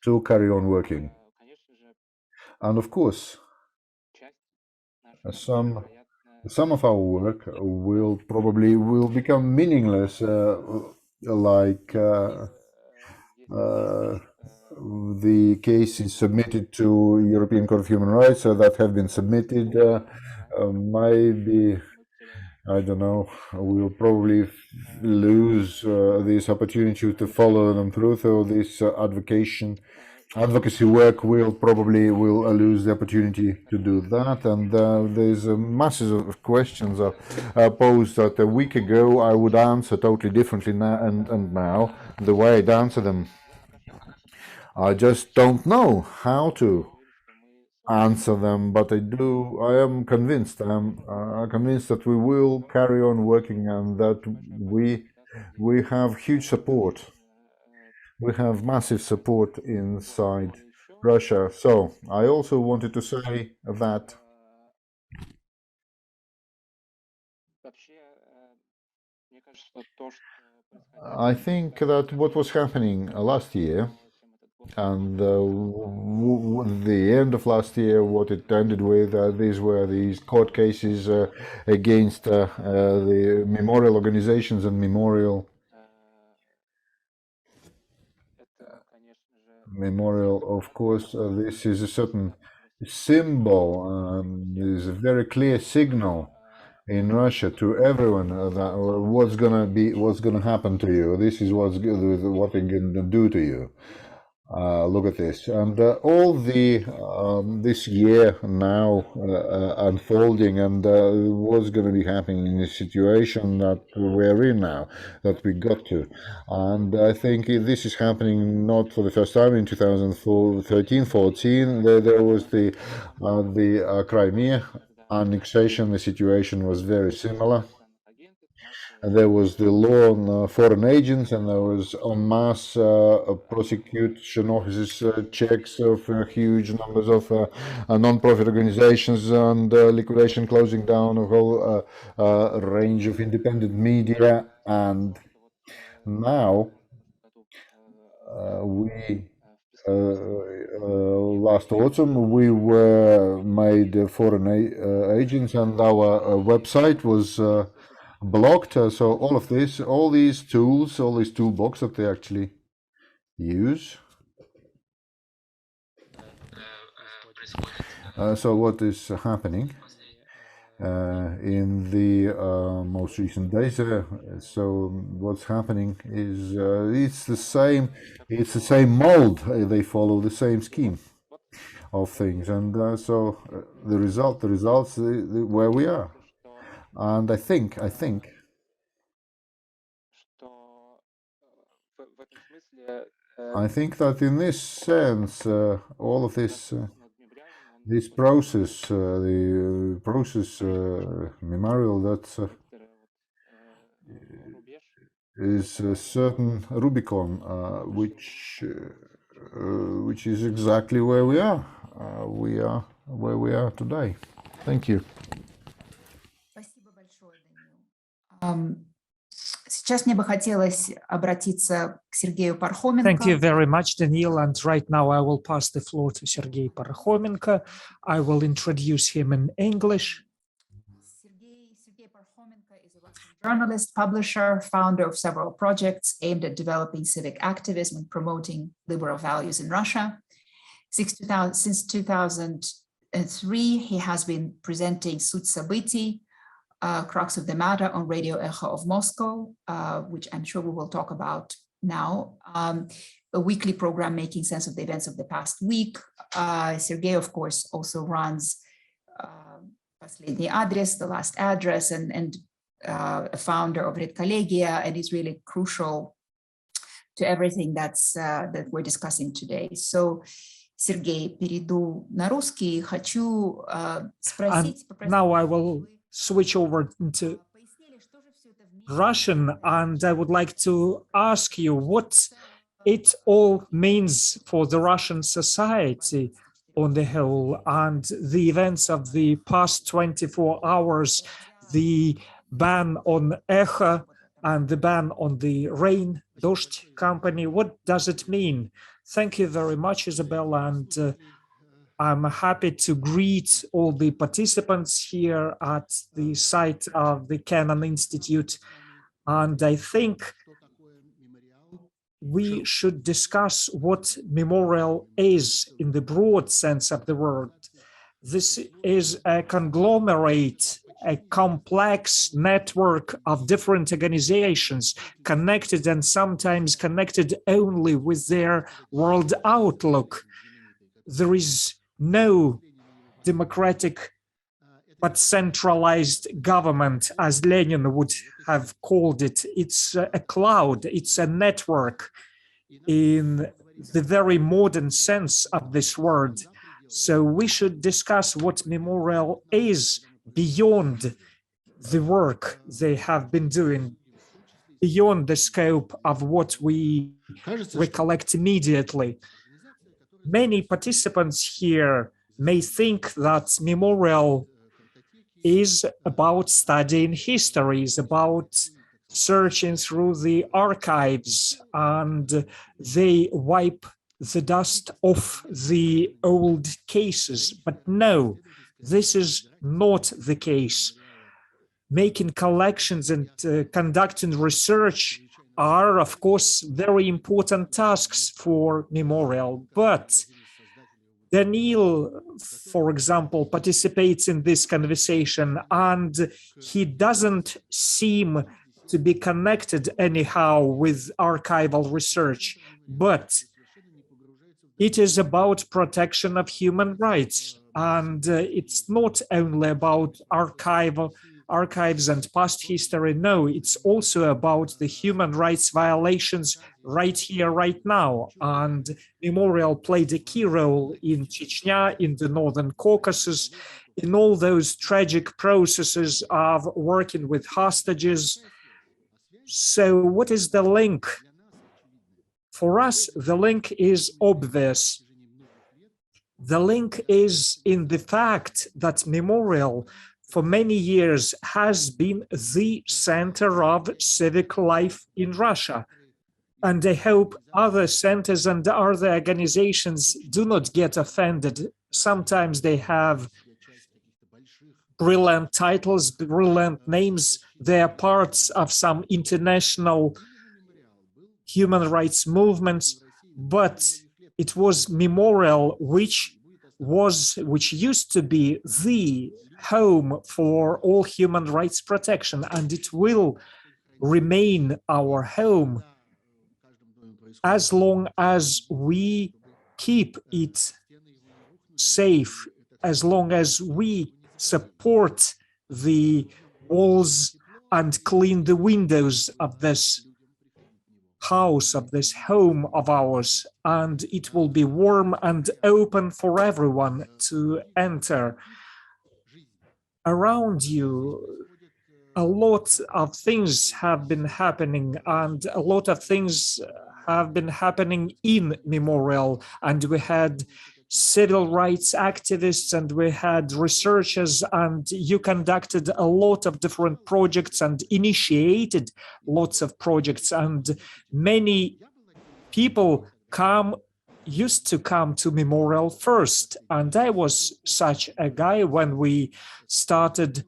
to carry on working. And of course, some of our work will probably become meaningless, like the cases submitted to European Court of Human Rights that have been submitted. Maybe, I don't know, we'll probably lose this opportunity to follow them through. So this advocacy work will lose the opportunity to do that. And there's masses of questions posed that a week ago I would answer totally differently now, and now the way I'd answer them, I just don't know how to answer them, but I am convinced. I'm convinced that we will carry on working, and that we have huge support. We have massive support inside Russia. So I also wanted to say that I think that what was happening last year, and the end of last year, what it ended with, these were these court cases against the memorial organizations and memorial, of course. This is a certain symbol, is a very clear signal in Russia to everyone that what's gonna happen to you. This is what they're gonna do to you. Look at this, and all this year now unfolding, and what's going to be happening in this situation that we're in now, that we got to. And I think this is happening not for the first time. In 2013-14, there was the Crimea annexation. The situation was very similar. There was the law on foreign agents, and there was en masse prosecution offices checks of huge numbers of non-profit organizations, and liquidation, closing down a whole range of independent media. And now last autumn we were made foreign agents, and our website was blocked. So all these tools, all these toolbox that they actually use. So what is happening in the most recent days? So what's happening is it's the same mold. They follow the same scheme of things, and so the results where we are. And I think that in this sense, all of this process, the process memorial, that is a certain Rubicon, which is exactly where we are. We are where we are today. Thank you. Сейчас мне бы хотелось обратиться к Сергею Пархоменко. Thank you very much, Daniil. And right now I will pass the floor to Sergei Parkhomenko. I will introduce him in English. Sergei Parkhomenko is a Russian journalist, publisher, founder of several projects aimed at developing civic activism and promoting liberal values in Russia. Since 2003, he has been presenting Sut Sabытий, Crux of the Matter, on Radio Echo of Moscow, which I'm sure we will talk about now. A weekly program making sense of the events of the past week. Sergei, of course, also runs последний адрес, the last address, and a founder of Redcollegia, and is really crucial to everything that we're discussing today. So, Sergey, перейду на русский. Хочу спросить. Now I will switch over to Russian, and I would like to ask you what it all means for the Russian society on the whole, and the events of the past 24 hours, the ban on Echo and the ban on the Rain, Dozhd company. What does it mean? Thank you very much, Isabella, and I'm happy to greet all the participants here at the site of the Kennan Institute. And I think we should discuss what memorial is in the broad sense of the word. This is a conglomerate, a complex network of different organizations connected and sometimes connected only with their world outlook. There is no democratic but centralized government, as Lenin would have called it. It's a cloud, it's a network in the very modern sense of this word. So we should discuss what memorial is beyond the work they have been doing, beyond the scope of what we recollect immediately. Many participants here may think that memorial is about studying history, is about searching through the archives, and they wipe the dust off the old cases. But no, this is not the case. Making collections and conducting research are, of course, very important tasks for memorial, but Daniil, for example, participates in this conversation, and he doesn't seem to be connected anyhow with archival research, but it is about protection of human rights. And it's not only about archives and past history. No, it's also about the human rights violations right here, right now. And Memorial played a key role in Chechnya, in the Northern Caucasus, in all those tragic processes of working with hostages. So what is the link? For us, the link is obvious. The link is in the fact that Memorial for many years has been the center of civic life in Russia. And I hope other centers and other organizations do not get offended. Sometimes they have brilliant titles, brilliant names. They are parts of some international human rights movements, but it was Memorial which used to be the home for all human rights protection, and it will remain our home as long as we keep it safe, as long as we support the walls and clean the windows of this house, of this home of ours, and it will be warm and open for everyone to enter. Around you, a lot of things have been happening, and a lot of things have been happening in Memorial, and we had civil rights activists and we had researchers, and you conducted a lot of different projects and initiated lots of projects, and many people used to come to Memorial first, and I was such a guy when we started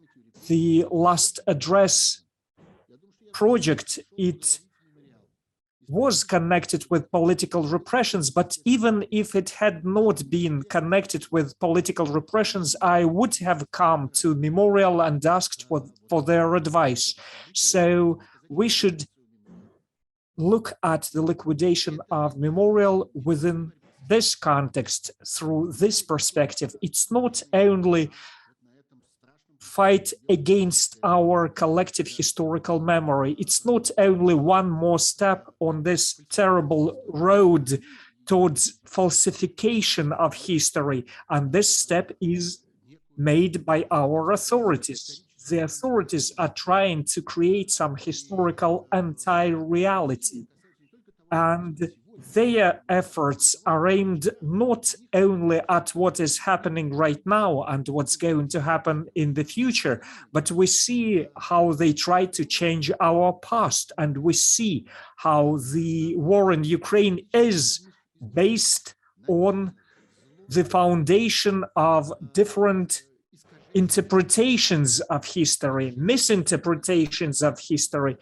the Last Address project. It was connected with political repressions, but even if it had not been connected with political repressions, I would have come to Memorial and asked for their advice. So we should look at the liquidation of Memorial within this context, through this perspective. It's not only fight against our collective historical memory. It's not only one more step on this terrible road towards falsification of history, and this step is made by our authorities. The authorities are trying to create some historical anti-reality, and their efforts are aimed not only at what is happening right now and what's going to happen in the future, but we see how they try to change our past, and we see how the war in Ukraine is based on the foundation of different interpretations of history, misinterpretations of history,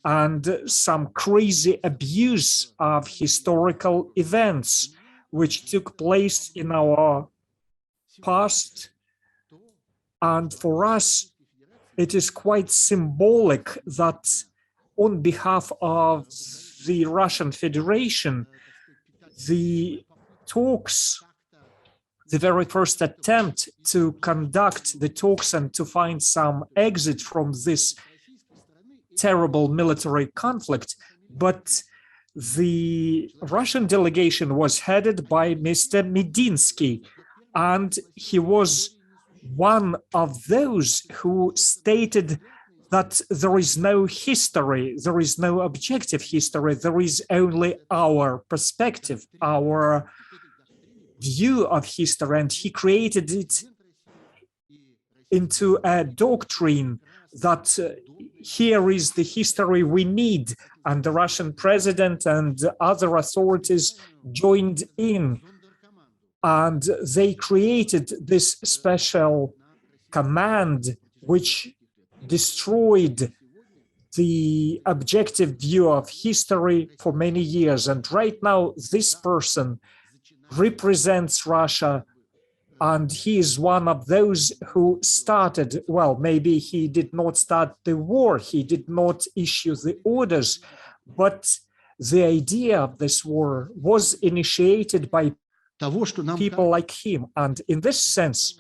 and some crazy abuse of historical events which took place in our past. And for us, it is quite symbolic that on behalf of the Russian Federation, the talks, the very first attempt to conduct the talks and to find some exit from this terrible military conflict, but the Russian delegation was headed by Mr. Medinsky, and he was one of those who stated that there is no history, there is no objective history, there is only our perspective, our view of history, and he created it into a doctrine that here is the history we need, and the Russian president and other authorities joined in, and they created this special command which destroyed the objective view of history for many years. And right now this person represents Russia, and he is one of those who started, well, maybe he did not start the war, he did not issue the orders, but the idea of this war was initiated by people like him. And in this sense,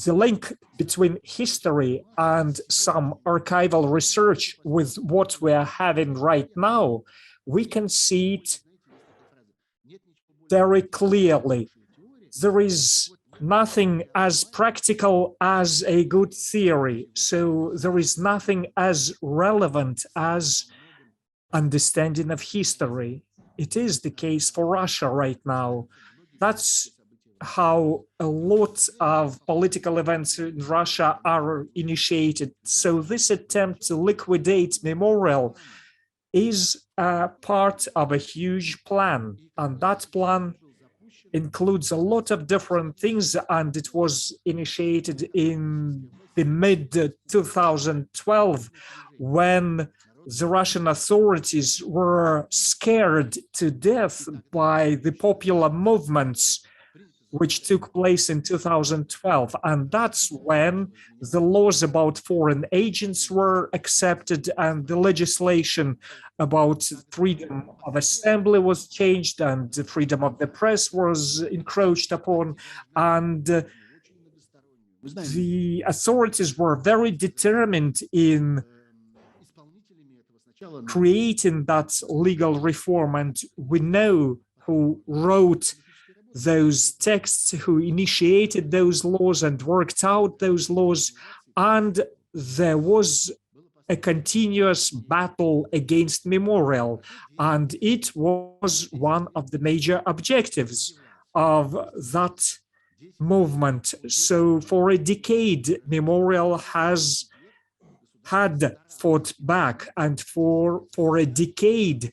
the link between history and some archival research with what we are having right now, we can see it very clearly. There is nothing as practical as a good theory, so there is nothing as relevant as understanding of history. It is the case for Russia right now. That's how a lot of political events in Russia are initiated. So this attempt to liquidate Memorial is a part of a huge plan, and that plan includes a lot of different things, and it was initiated in the mid-2012 when the Russian authorities were scared to death by the popular movements which took place in 2012. And that's when the laws about foreign agents were accepted, and the legislation about freedom of assembly was changed, and the freedom of the press was encroached upon. And the authorities were very determined in creating that legal reform. And we know who wrote those texts, who initiated those laws and worked out those laws, and there was a continuous battle against Memorial, and it was one of the major objectives of that movement. So for a decade, Memorial has had fought back, and for a decade,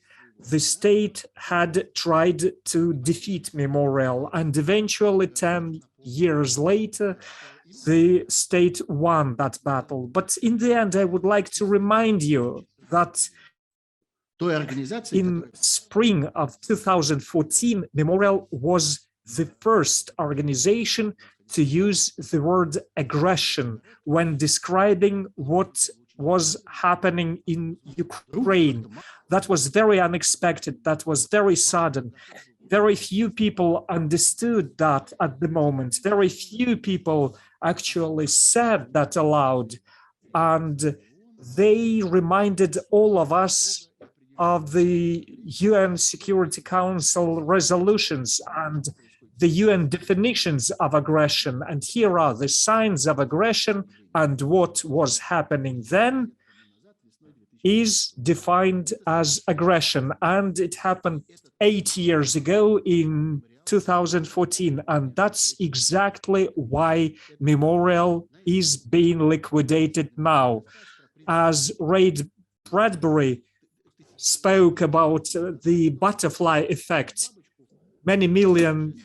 the state had tried to defeat Memorial, and eventually 10 years later, the state won that battle. But in the end, I would like to remind you that in spring of 2014, Memorial was the first organization to use the word aggression when describing what was happening in Ukraine. That was very unexpected. That was very sudden. Very few people understood that at the moment. Very few people actually said that aloud, and they reminded all of us of the UN Security Council resolutions and the UN definitions of aggression. And here are the signs of aggression, and what was happening then is defined as aggression. And it happened 8 years ago in 2014. And that's exactly why Memorial is being liquidated now. As Ray Bradbury spoke about the butterfly effect, many million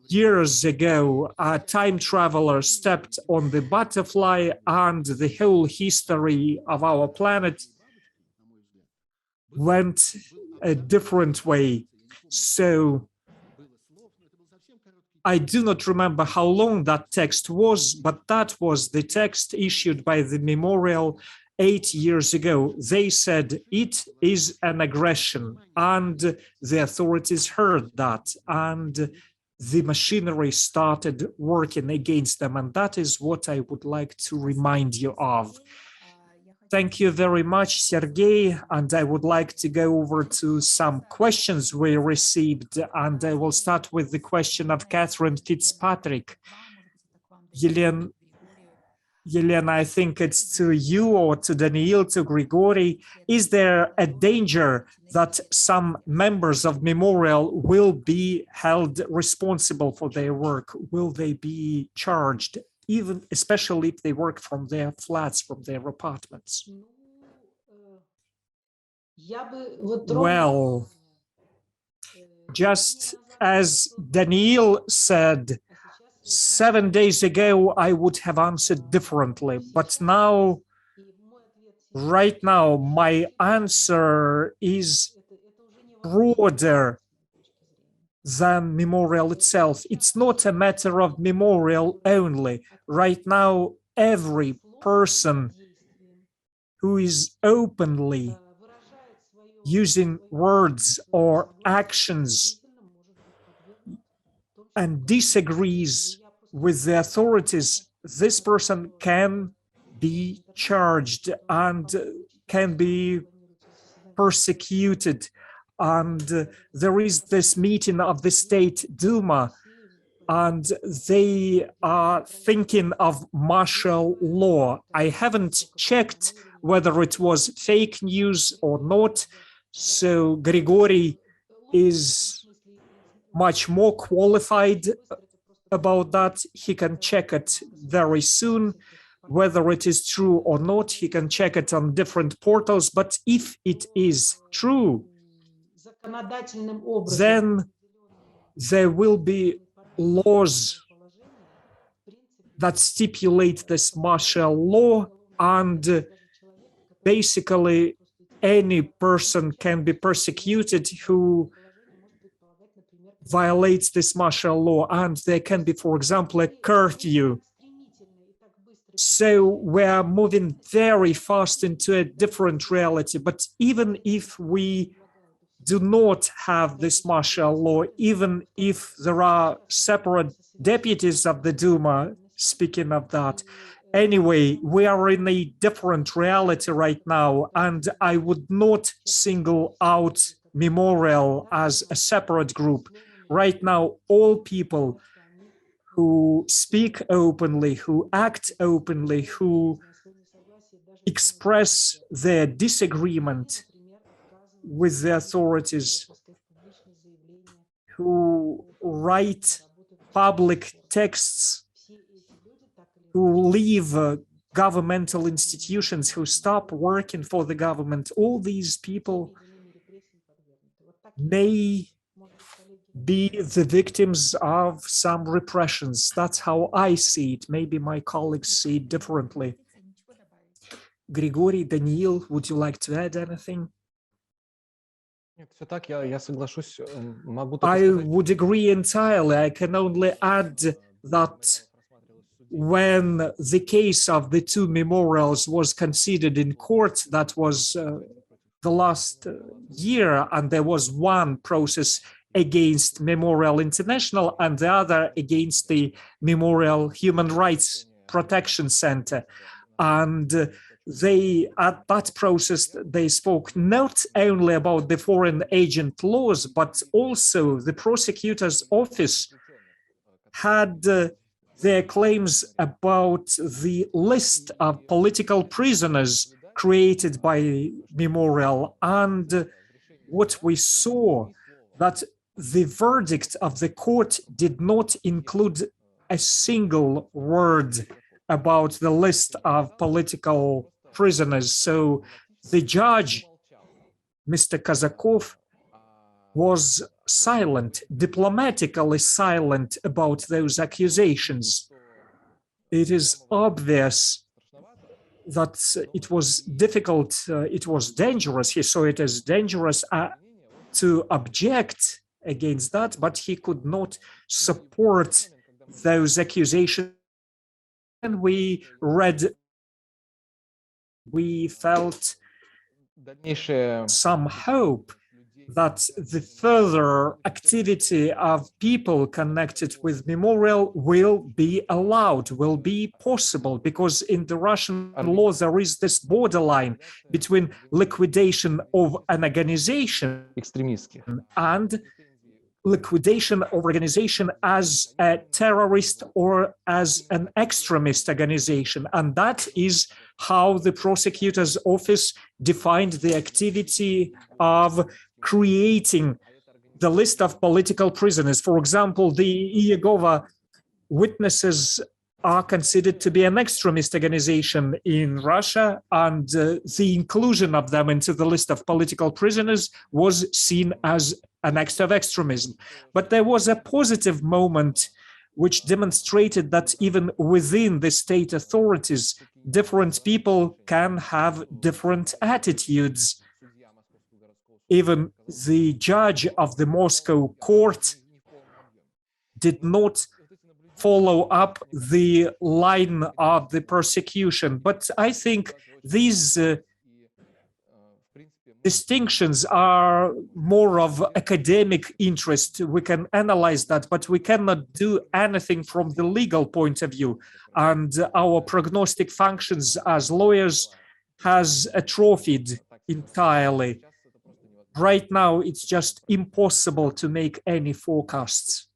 years ago, a time traveler stepped on the butterfly, and the whole history of our planet went a different way. So I do not remember how long that text was, but that was the text issued by the Memorial 8 years ago. They said it is an aggression, and the authorities heard that, and the machinery started working against them. And that is what I would like to remind you of. Thank you very much, Sergey. And I would like to go over to some questions we received. And I will start with the question of Catherine Fitzpatrick. Yelena, I think it's to you or to Daniil, to Grigory. Is there a danger that some members of Memorial will be held responsible for their work? Will they be charged, even especially if they work from their flats, from their apartments? Well, just as Daniil said, 7 days ago, I would have answered differently, but now, right now, my answer is broader than Memorial itself. It's not a matter of Memorial only. Right now, every person who is openly using words or actions and disagrees with the authorities, this person can be charged and can be persecuted. And there is this meeting of the State Duma, and they are thinking of martial law. I haven't checked whether it was fake news or not, so Grigory is much more qualified about that. He can check it very soon. Whether it is true or not, he can check it on different portals. But if it is true, then there will be laws that stipulate this martial law, and basically any person can be persecuted who violates this martial law, and there can be, for example, a curfew. So we're moving very fast into a different reality. But even if we do not have this martial law, even if there are separate deputies of the Duma, speaking of that, anyway, we are in a different reality right now, and I would not single out Memorial as a separate group. Right now, all people who speak openly, who act openly, who express their disagreement with the authorities, who write public texts, who leave governmental institutions, who stop working for the government, all these people may be the victims of some repressions. That's how I see it. Maybe my colleagues see it differently. Grigory, Daniil, would you like to add anything? I would agree entirely. I can only add that when the case of the two memorials was considered in court, that was the last year, and there was one process against Memorial International and the other against the Memorial Human Rights Protection Center. And they, at that process, they spoke not only about the foreign agent laws, but also the prosecutor's office had their claims about the list of political prisoners created by Memorial. And what we saw, that the verdict of the court did not include a single word about the list of political prisoners. So the judge, Mr. Kazakov, was silent, diplomatically silent about those accusations. It is obvious that it was difficult, it was dangerous. He saw it as dangerous to object against that, but he could not support those accusations. And we felt some hope that the further activity of people connected with Memorial will be allowed, will be possible, because in the Russian law there is this borderline between liquidation of an organization and liquidation of organization as a terrorist or as an extremist organization. And that is how the prosecutor's office defined the activity of creating the list of political prisoners. For example, the Iegova witnesses are considered to be an extremist organization in Russia, and the inclusion of them into the list of political prisoners was seen as an act of extremism. But there was a positive moment which demonstrated that even within the state authorities, different people can have different attitudes. Even the judge of the Moscow court did not follow up the line of the persecution. But I think these distinctions are more of academic interest. We can analyze that, but we cannot do anything from the legal point of view. And our prognostic functions as lawyers has atrophied entirely. Right now, it's just impossible to make any forecasts.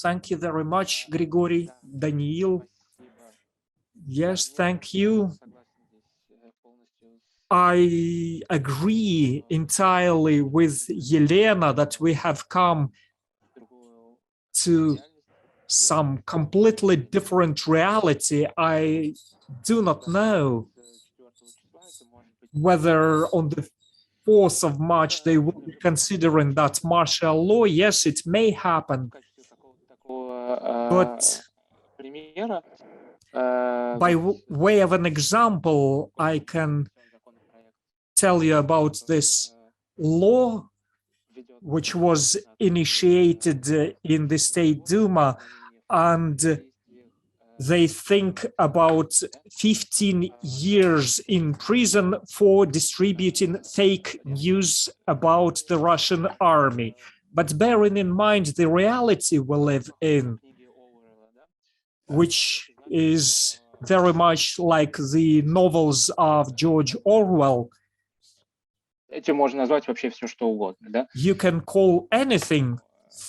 Thank you very much, Grigory. Daniil. Yes, thank you. I agree entirely with Yelena that we have come to some completely different reality. I do not know whether on the 4th of March they will be considering that martial law. Yes, it may happen. But by way of an example, I can tell you about this law which was initiated in the State Duma, and they think about 15 years in prison for distributing fake news about the Russian army. But bearing in mind the reality we live in, which is very much like the novels of George Orwell, Этим можно назвать вообще все, что угодно, да? You can call anything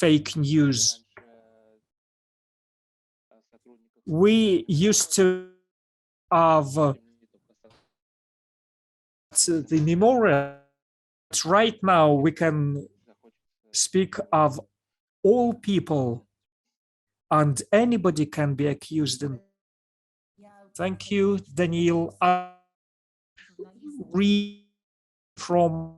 fake news. We used to have the memorial. Right now, we can speak of all people, and anybody can be accused. Thank you, Daniil. I read from.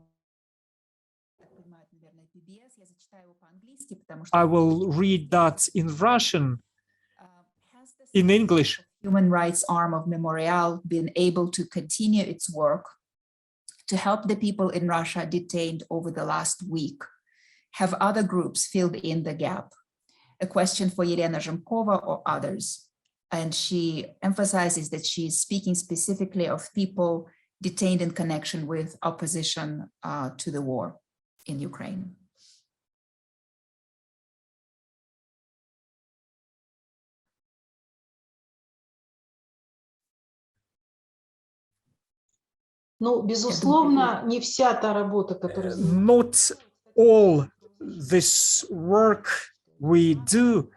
I will read that in Russian. In English. Human rights arm of Memorial been able to continue its work to help the people in Russia detained over the last week? Have other groups filled in the gap? A question for Yelena Zhemkova or others. And she emphasizes that she is speaking specifically of people detained in connection with opposition to the war in Ukraine. Ну, безусловно, не вся та работа, которая Not all this work we do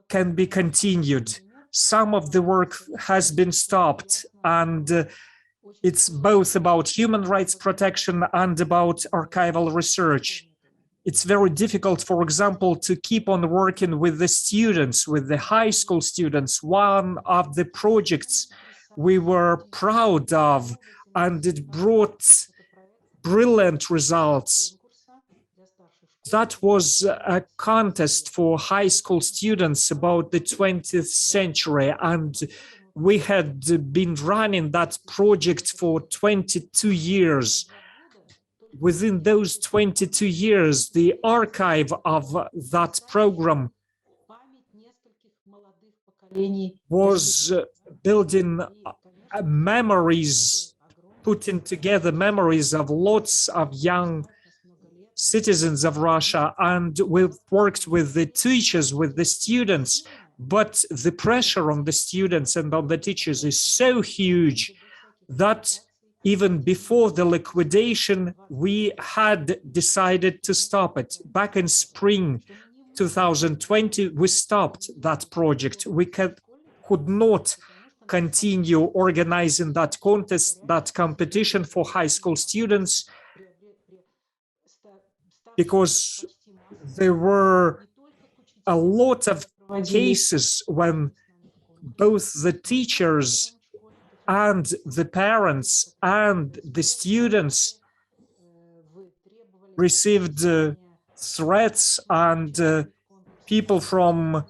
can be continued. Some of the work has been stopped, and it's both about human rights protection and about archival research. It's very difficult, for example, to keep on working with the students, with the high school students. One of the projects we were proud of, and it brought brilliant results. That was a contest for high school students about the 20th century, and we had been running that project for 22 years. Within those 22 years, the archive of that program was building memories, putting together memories of lots of young citizens of Russia, and we've worked with the teachers, with the students, but the pressure on the students and on the teachers is so huge that even before the liquidation, we had decided to stop it. Back in spring 2020, we stopped that project. We could not continue organizing that contest, that competition for high school students, because there were a lot of cases when both the teachers and the parents and the students received threats, and people from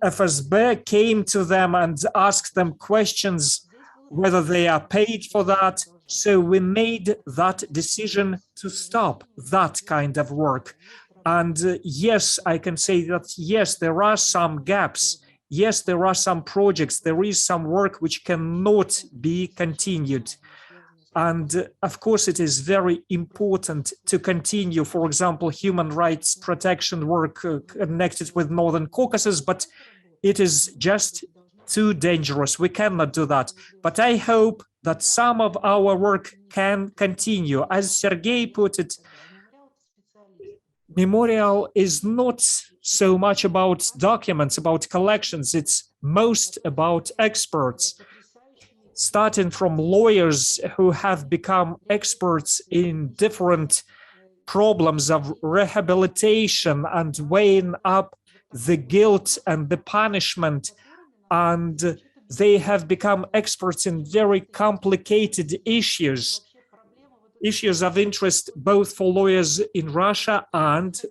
FSB came to them and asked them questions whether they are paid for that. So we made that decision to stop that kind of work. And yes, I can say that, yes, there are some gaps. Yes, there are some projects. There is some work which cannot be continued. And of course, it is very important to continue, for example, human rights protection work connected with Northern Caucasus, but it is just too dangerous. We cannot do that. But I hope that some of our work can continue. As Sergei put it, Memorial is not so much about documents, about collections. It's most about experts, starting from lawyers who have become experts in different problems of rehabilitation and weighing up the guilt and the punishment. And they have become experts in very complicated issues of interest both for lawyers in Russia and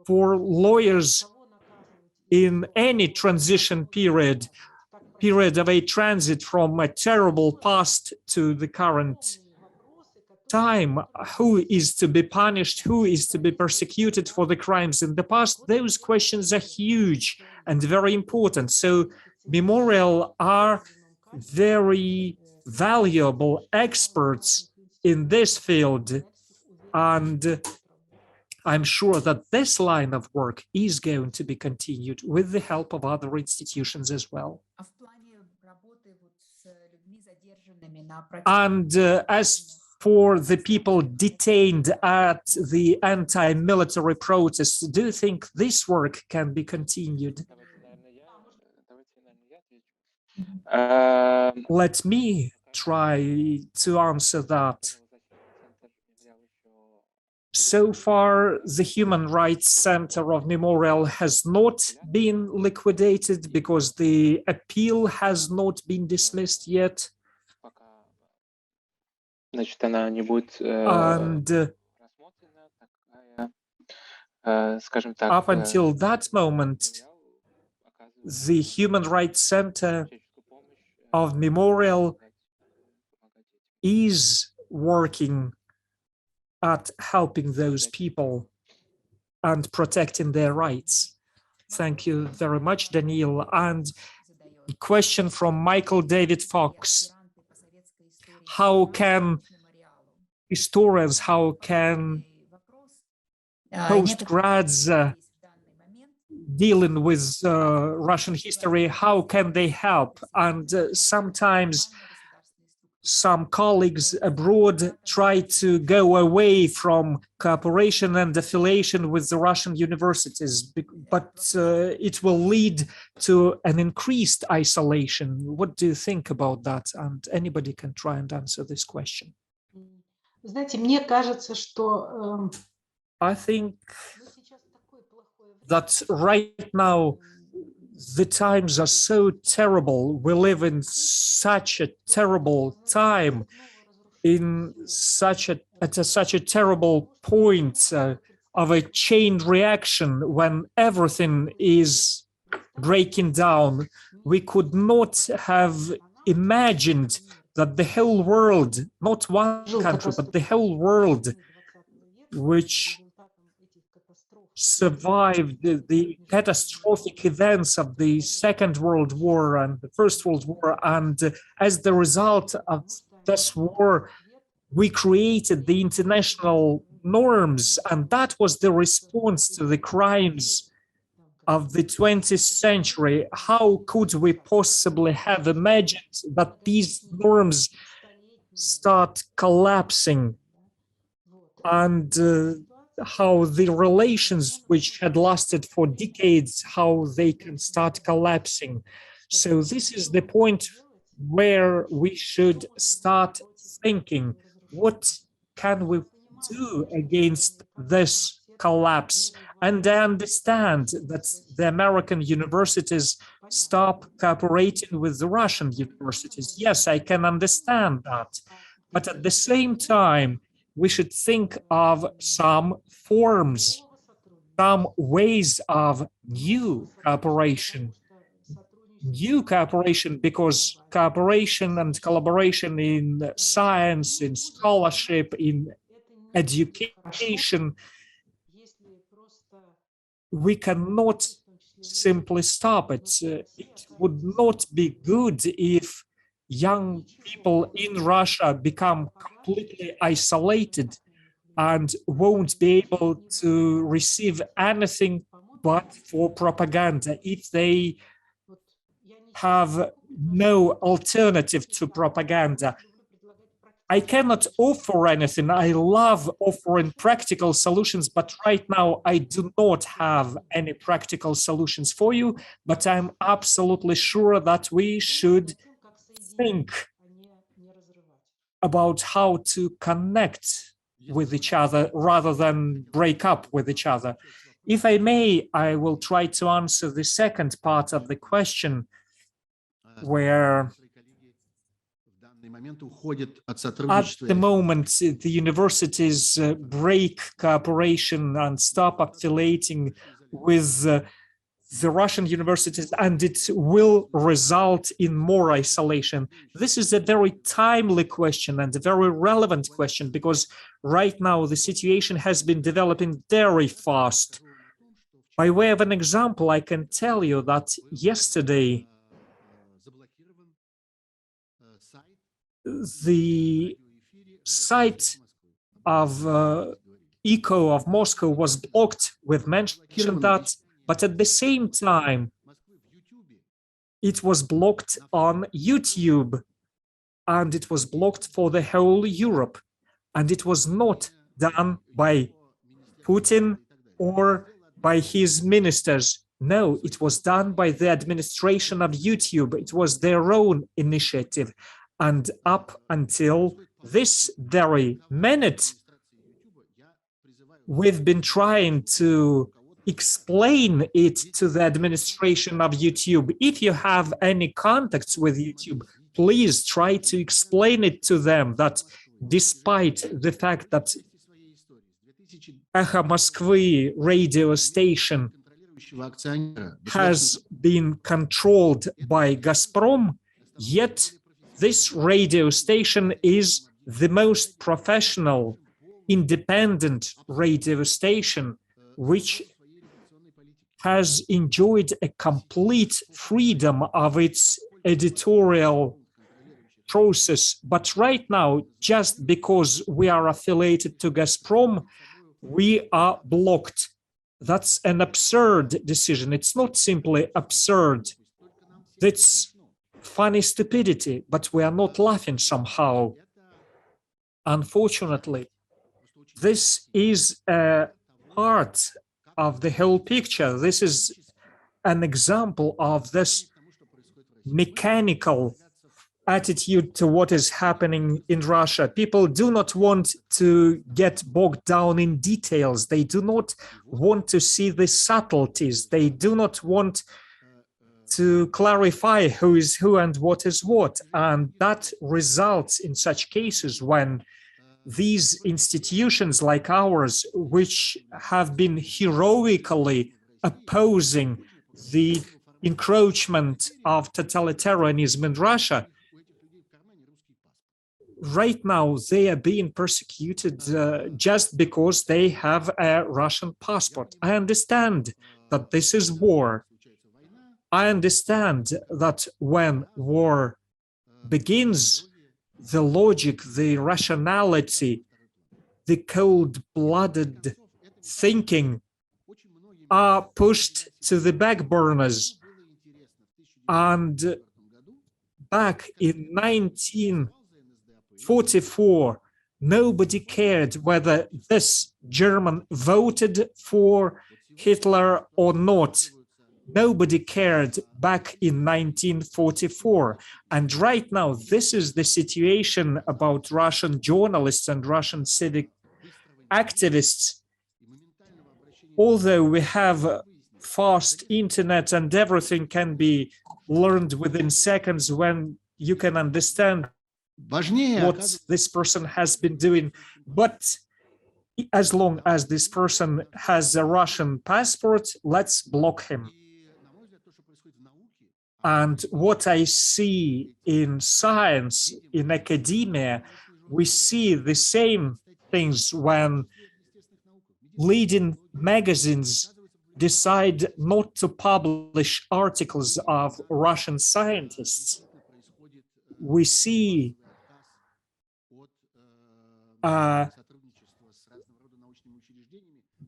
for lawyers in any transition period of a transit from a terrible past to the current time. Who is to be punished? Who is to be persecuted for the crimes in the past? Those questions are huge and very important. So Memorial are very valuable experts in this field, and I'm sure that this line of work is going to be continued with the help of other institutions as well. And as for the people detained at the anti-military protests, do you think this work can be continued? Let me try to answer that. So far, the Human Rights Center of Memorial has not been liquidated because the appeal has not been dismissed yet. And up until that moment, the Human Rights Center of Memorial is working at helping those people and protecting their rights. Thank you very much, Daniil. And a question from Michael David Fox. How can historians, how can postgrads dealing with Russian history, how can they help? And sometimes some colleagues abroad try to go away from cooperation and affiliation with the Russian universities, but it will lead to an increased isolation. What do you think about that? And anybody can try and answer this question. Знаете, мне кажется, что I think that right now the times are so terrible. We live in such a terrible time, at such a terrible point of a chain reaction when everything is breaking down. We could not have imagined that the whole world, not one country, but the whole world, which survived the catastrophic events of the Second World War and the First World War, and as the result of this war, we created the international norms, and that was the response to the crimes of the 20th century. How could we possibly have imagined that these norms start collapsing, and how the relations which had lasted for decades, how they can start collapsing? So this is the point where we should start thinking, what can we do against this collapse? And I understand that the American universities stop cooperating with the Russian universities. Yes, I can understand that. But at the same time, we should think of some forms, some ways of new cooperation. New cooperation, because cooperation and collaboration in science, in scholarship, in education, we cannot simply stop it. It would not be good if young people in Russia become completely isolated and won't be able to receive anything but for propaganda, if they have no alternative to propaganda. I cannot offer anything. I love offering practical solutions, but right now I do not have any practical solutions for you, but I'm absolutely sure that we should think about how to connect with each other rather than break up with each other. If I may, I will try to answer the second part of the question, where at the moment the universities break cooperation and stop affiliating with the Russian universities, and it will result in more isolation. This is a very timely question and a very relevant question, because right now the situation has been developing very fast. By way of an example, I can tell you that yesterday the site of ECHO of Moscow was blocked. We've mentioned that, but at the same time, it was blocked on YouTube, and it was blocked for the whole Europe. And it was not done by Putin or by his ministers. No, it was done by the administration of YouTube. It was their own initiative. And up until this very minute, we've been trying to explain it to the administration of YouTube. If you have any contacts with YouTube, please try to explain it to them that despite the fact that Echo Moskvy radio station has been controlled by Gazprom, yet this radio station is the most professional, independent radio station, which has enjoyed a complete freedom of its editorial process. But right now, just because we are affiliated to Gazprom, we are blocked. That's an absurd decision. It's not simply absurd. It's funny stupidity, but we are not laughing somehow. Unfortunately, this is a part of the whole picture. This is an example of this mechanical attitude to what is happening in Russia. People do not want to get bogged down in details. They do not want to see the subtleties. They do not want to clarify who is who and what is what. And that results in such cases when these institutions like ours, which have been heroically opposing the encroachment of totalitarianism in Russia, right now they are being persecuted just because they have a Russian passport. I understand that this is war. I understand that when war begins, the logic, the rationality, the cold-blooded thinking are pushed to the back burners. And back in 1944, nobody cared whether this German voted for Hitler or not. Nobody cared back in 1944. And right now, this is the situation about Russian journalists and Russian civic activists. Although we have fast internet and everything can be learned within seconds when you can understand what this person has been doing. But as long as this person has a Russian passport, let's block him. And what I see in science, in academia, we see the same things when leading magazines decide not to publish articles of Russian scientists. We see a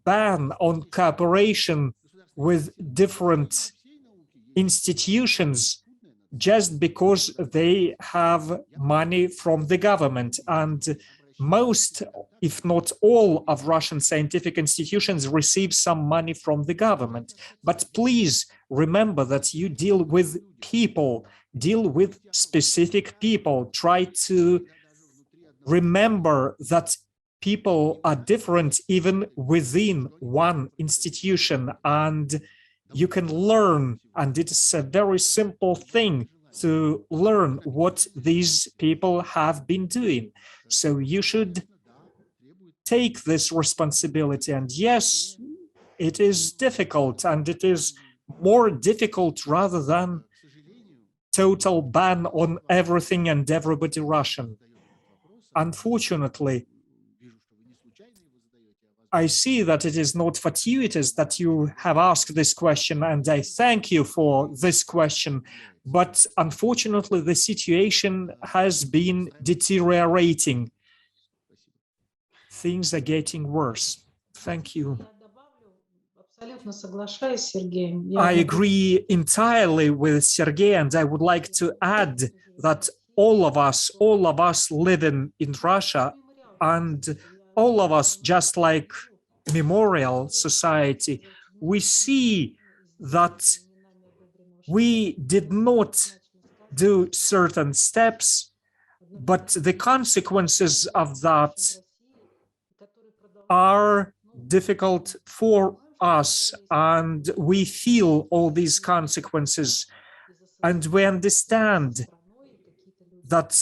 ban on cooperation with different institutions just because they have money from the government. And most, if not all, of Russian scientific institutions receive some money from the government. But please remember that you deal with people, deal with specific people. Try to remember that people are different even within one institution, and you can learn, and it's a very simple thing to learn what these people have been doing. So you should take this responsibility. And yes, it is difficult, and it is more difficult rather than total ban on everything and everybody Russian. Unfortunately, I see that it is not fortuitous that you have asked this question, and I thank you for this question. But unfortunately, the situation has been deteriorating. Things are getting worse. Thank you. I agree entirely with Sergei, and I would like to add that all of us living in Russia, and all of us, just like Memorial Society, we see that we did not do certain steps, but the consequences of that are difficult for us, and we feel all these consequences, and we understand that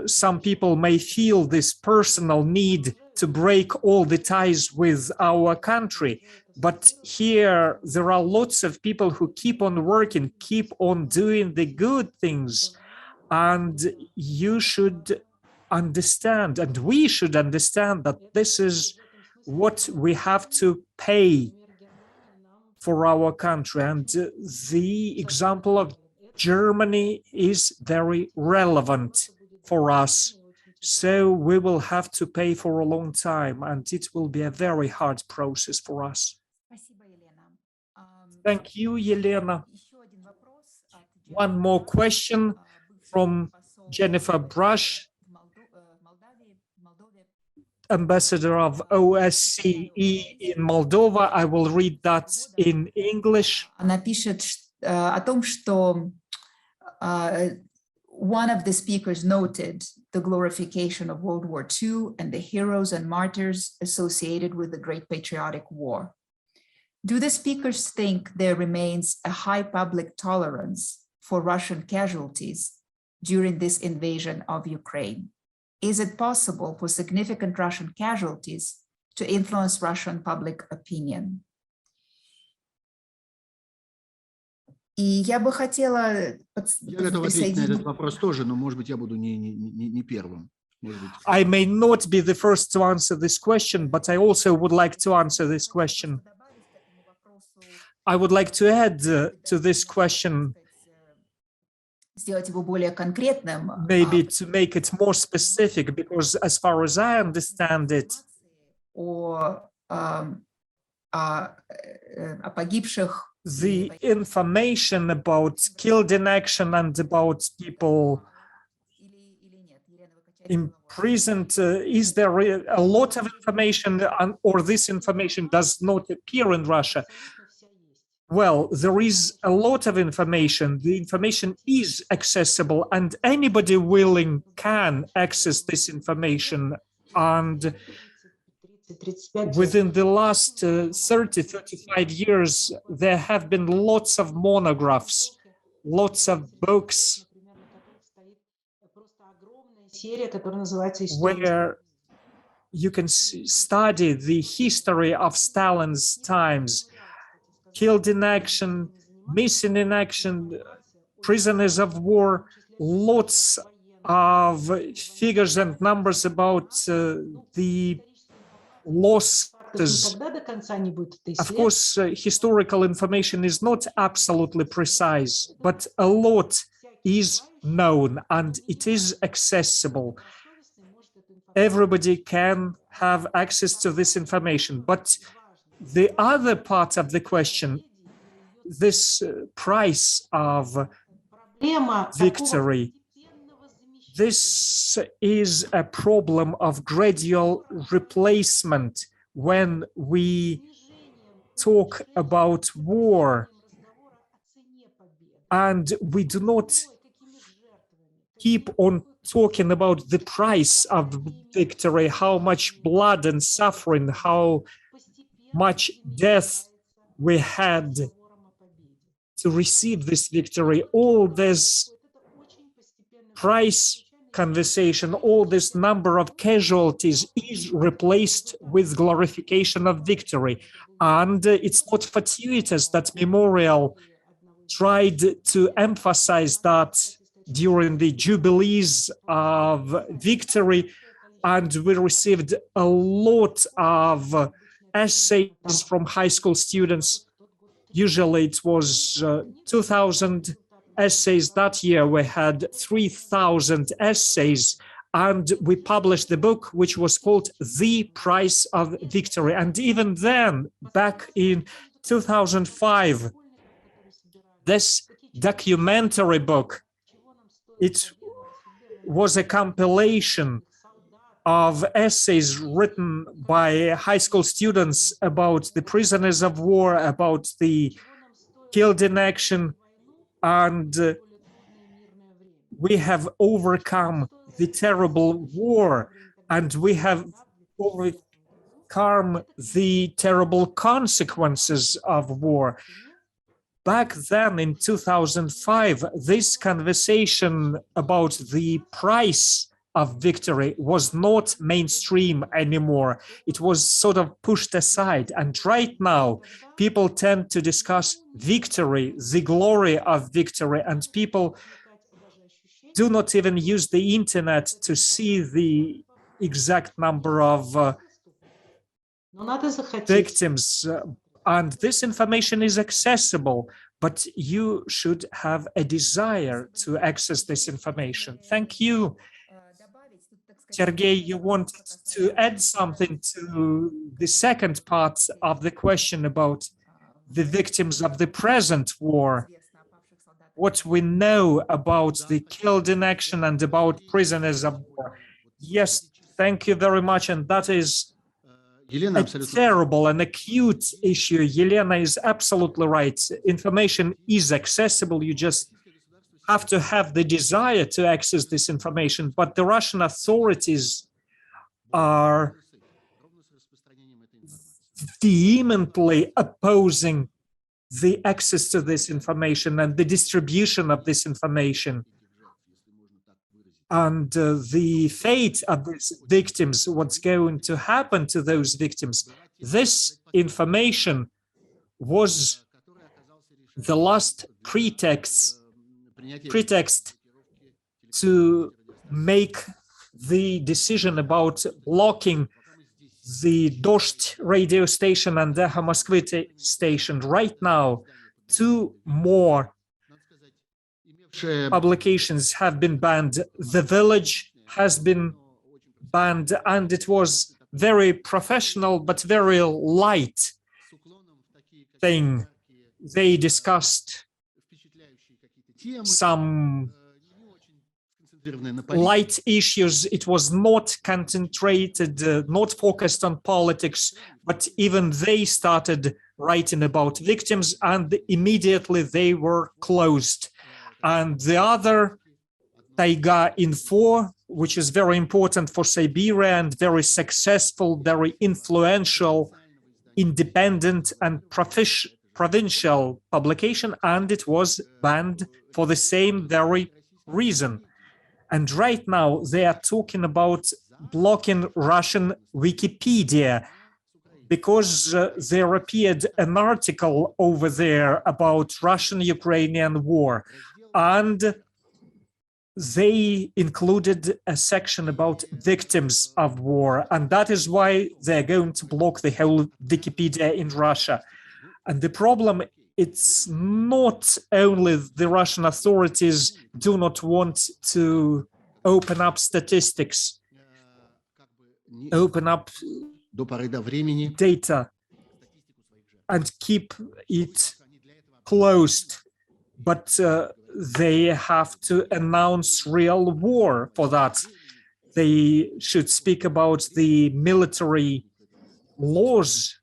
some people may feel this personal need to break all the ties with our country. But here, there are lots of people who keep on working, keep on doing the good things. And you should understand, and we should understand, that this is what we have to pay for our country. And the example of Germany is very relevant for us. So we will have to pay for a long time, and it will be a very hard process for us. Thank you, Елена. One more question from Jennifer Brush, ambassador of OSCE in Moldova. I will read that in English. Она пишет о том, что one of the speakers noted the glorification of World War II and the heroes and martyrs associated with the Great Patriotic War. Do the speakers think there remains a high public tolerance for Russian casualties during this invasion of Ukraine? Is it possible for significant Russian casualties to influence Russian public opinion? И я бы хотела Я готов ответить на этот вопрос тоже, но, может быть, я буду не первым. I may not be the first to answer this question, but I also would like to answer this question. I would like to add to this question, сделать его более конкретным. maybe to make it more specific, because as far as I understand it, О погибших. the information about killed in action and about people imprisoned, is there a lot of information, or this information does not appear in Russia? Well, there is a lot of information. The information is accessible, and anybody willing can access this information. And within the last 30-35 years, there have been lots of monographs, lots of books where you can study the history of Stalin's times, killed in action, missing in action, prisoners of war, lots of figures and numbers about the losses. Of course, historical information is not absolutely precise, but a lot is known and it is accessible. Everybody can have access to this information. But the other part of the question, this price of victory, this is a problem of gradual replacement when we talk about war, and we do not keep on talking about the price of victory, how much blood and suffering, how much death we had to receive this victory. All this price conversation, all this number of casualties is replaced with glorification of victory. And it's not fortuitous that Memorial tried to emphasize that during the jubilees of victory, and we received a lot of essays from high school students. Usually it was 2,000 essays. That year we had 3,000 essays, and we published the book, which was called The Price of Victory. And even then, back in 2005, this documentary book, it was a compilation of essays written by high school students about the prisoners of war, about the killed in action, and we have overcome the terrible war, and we have overcome the terrible consequences of war. Back then in 2005, this conversation about the price of victory was not mainstream anymore. It was sort of pushed aside. And right now, people tend to discuss victory, the glory of victory, and people do not even use the internet to see the exact number of victims. And this information is accessible, but you should have a desire to access this information. Thank you. Sergey, you wanted to add something to the second part of the question about the victims of the present war, what we know about the killed in action and about prisoners of war. Yes, thank you very much. And that is Елена a абсолютно terrible and acute issue. Yelena is absolutely right. Information is accessible. You just have to have the desire to access this information. But the Russian authorities are vehemently opposing the access to this information and the distribution of this information. And the fate of these victims, what's going to happen to those victims, this information was the last pretext to make the decision about blocking the Dozhd radio station and the Echo Moskvy station. Right now, 2 more publications have been banned. The Village has been banned, and it was very professional but very light thing. They discussed some light issues. It was not concentrated, not focused on politics, but even they started writing about victims, and immediately they were closed. And the other, Taiga Info, which is very important for Siberia and very successful, very influential, independent and provincial publication, and it was banned for the same very reason. And right now they are talking about blocking Russian Wikipedia because there appeared an article over there about Russian-Ukrainian war, and they included a section about victims of war, and that is why they're going to block the whole Wikipedia in Russia. And the problem, it's not only the Russian authorities do not want to open up statistics, open up data and keep it closed, but they have to announce real war for that. They should speak about the military laws,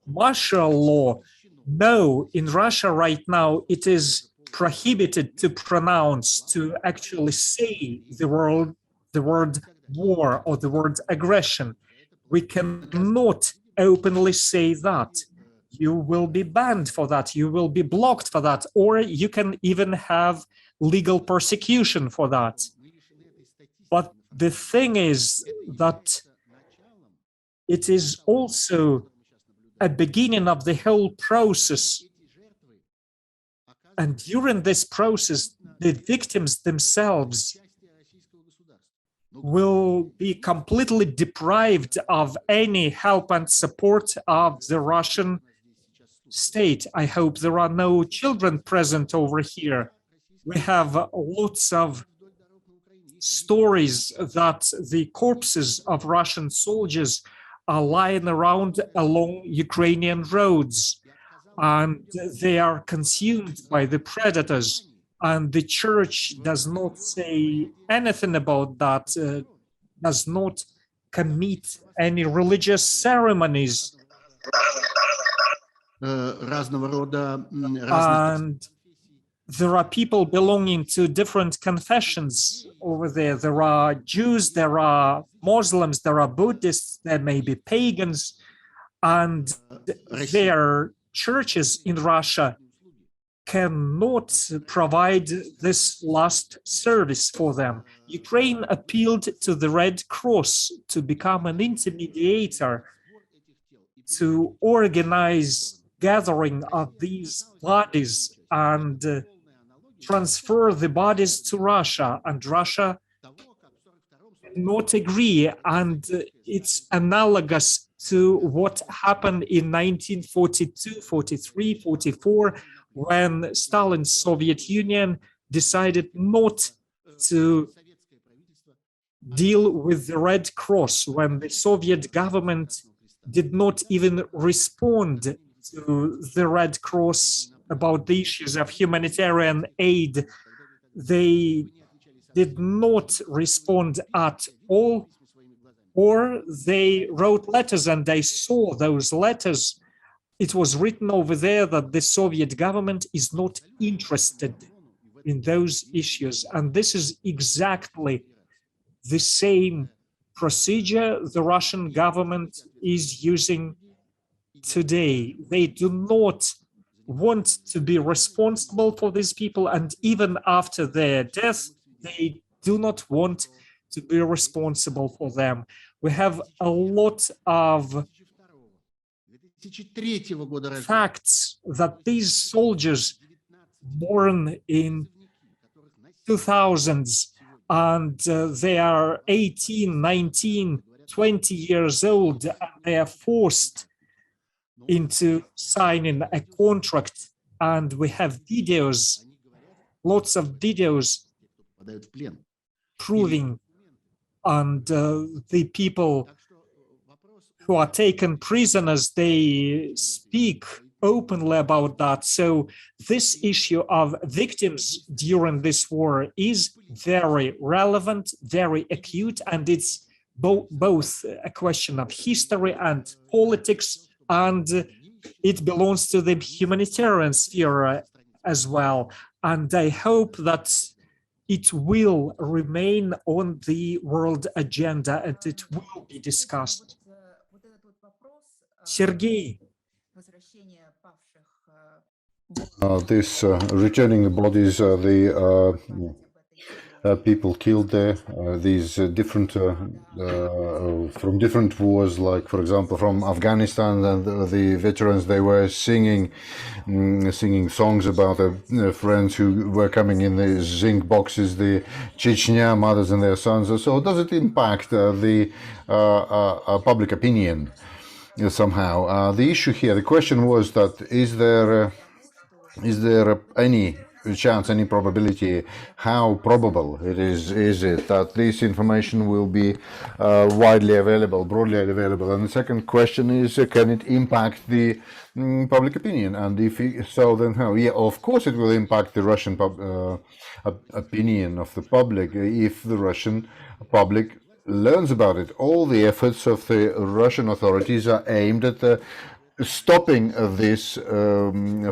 martial law. No, in Russia right now, it is prohibited to pronounce, to actually say the word war or the word aggression. We cannot openly say that. You will be banned for that. You will be blocked for that, or you can even have legal persecution for that. But the thing is that it is also a beginning of the whole process. And during this process, the victims themselves will be completely deprived of any help and support of the Russian state. I hope there are no children present over here. We have lots of stories that the corpses of Russian soldiers are lying around along Ukrainian roads, and they are consumed by the predators. And the church does not say anything about that, does not commit any religious ceremonies. And there are people belonging to different confessions over there. There are Jews, there are Muslims, there are Buddhists, there may be pagans, and their churches in Russia cannot provide this last service for them. Ukraine appealed to the Red Cross to become an intermediator, to organize gathering of these bodies and transfer the bodies to Russia, and Russia not agree. And it's analogous to what happened in 1942, 43, 44, when Stalin's Soviet Union decided not to deal with the Red Cross, when the Soviet government did not even respond to the Red Cross about the issues of humanitarian aid. They did not respond at all, or they wrote letters, and I saw those letters. It was written over there that the Soviet government is not interested in those issues. And this is exactly the same procedure the Russian government is using today. They do not want to be responsible for these people, and even after their death, they do not want to be responsible for them. We have a lot of facts that these soldiers born in 2000s and they are 18, 19, 20 years old, and they are forced into signing a contract, and we have videos, lots of videos proving, and the people who are taken prisoners, they speak openly about that. So this issue of victims during this war is very relevant, very acute, and it's both a question of history and politics, and it belongs to the humanitarian sphere as well. And I hope that it will remain on the world agenda and it will be discussed. Sergei. This returning the bodies, people killed there, these different from different wars, like for example from Afghanistan, and the veterans, they were singing songs about their friends who were coming in the zinc boxes, the Chechnya mothers and their sons. So does it impact the public opinion somehow? The issue here, the question was that is there any chance, any probability, how probable it is it that this information will be widely available, broadly available? And the second question is, can it impact the public opinion? And if so, then how? Yeah, of course it will impact the Russian opinion of the public if the Russian public learns about it. All the efforts of the Russian authorities are aimed at stopping this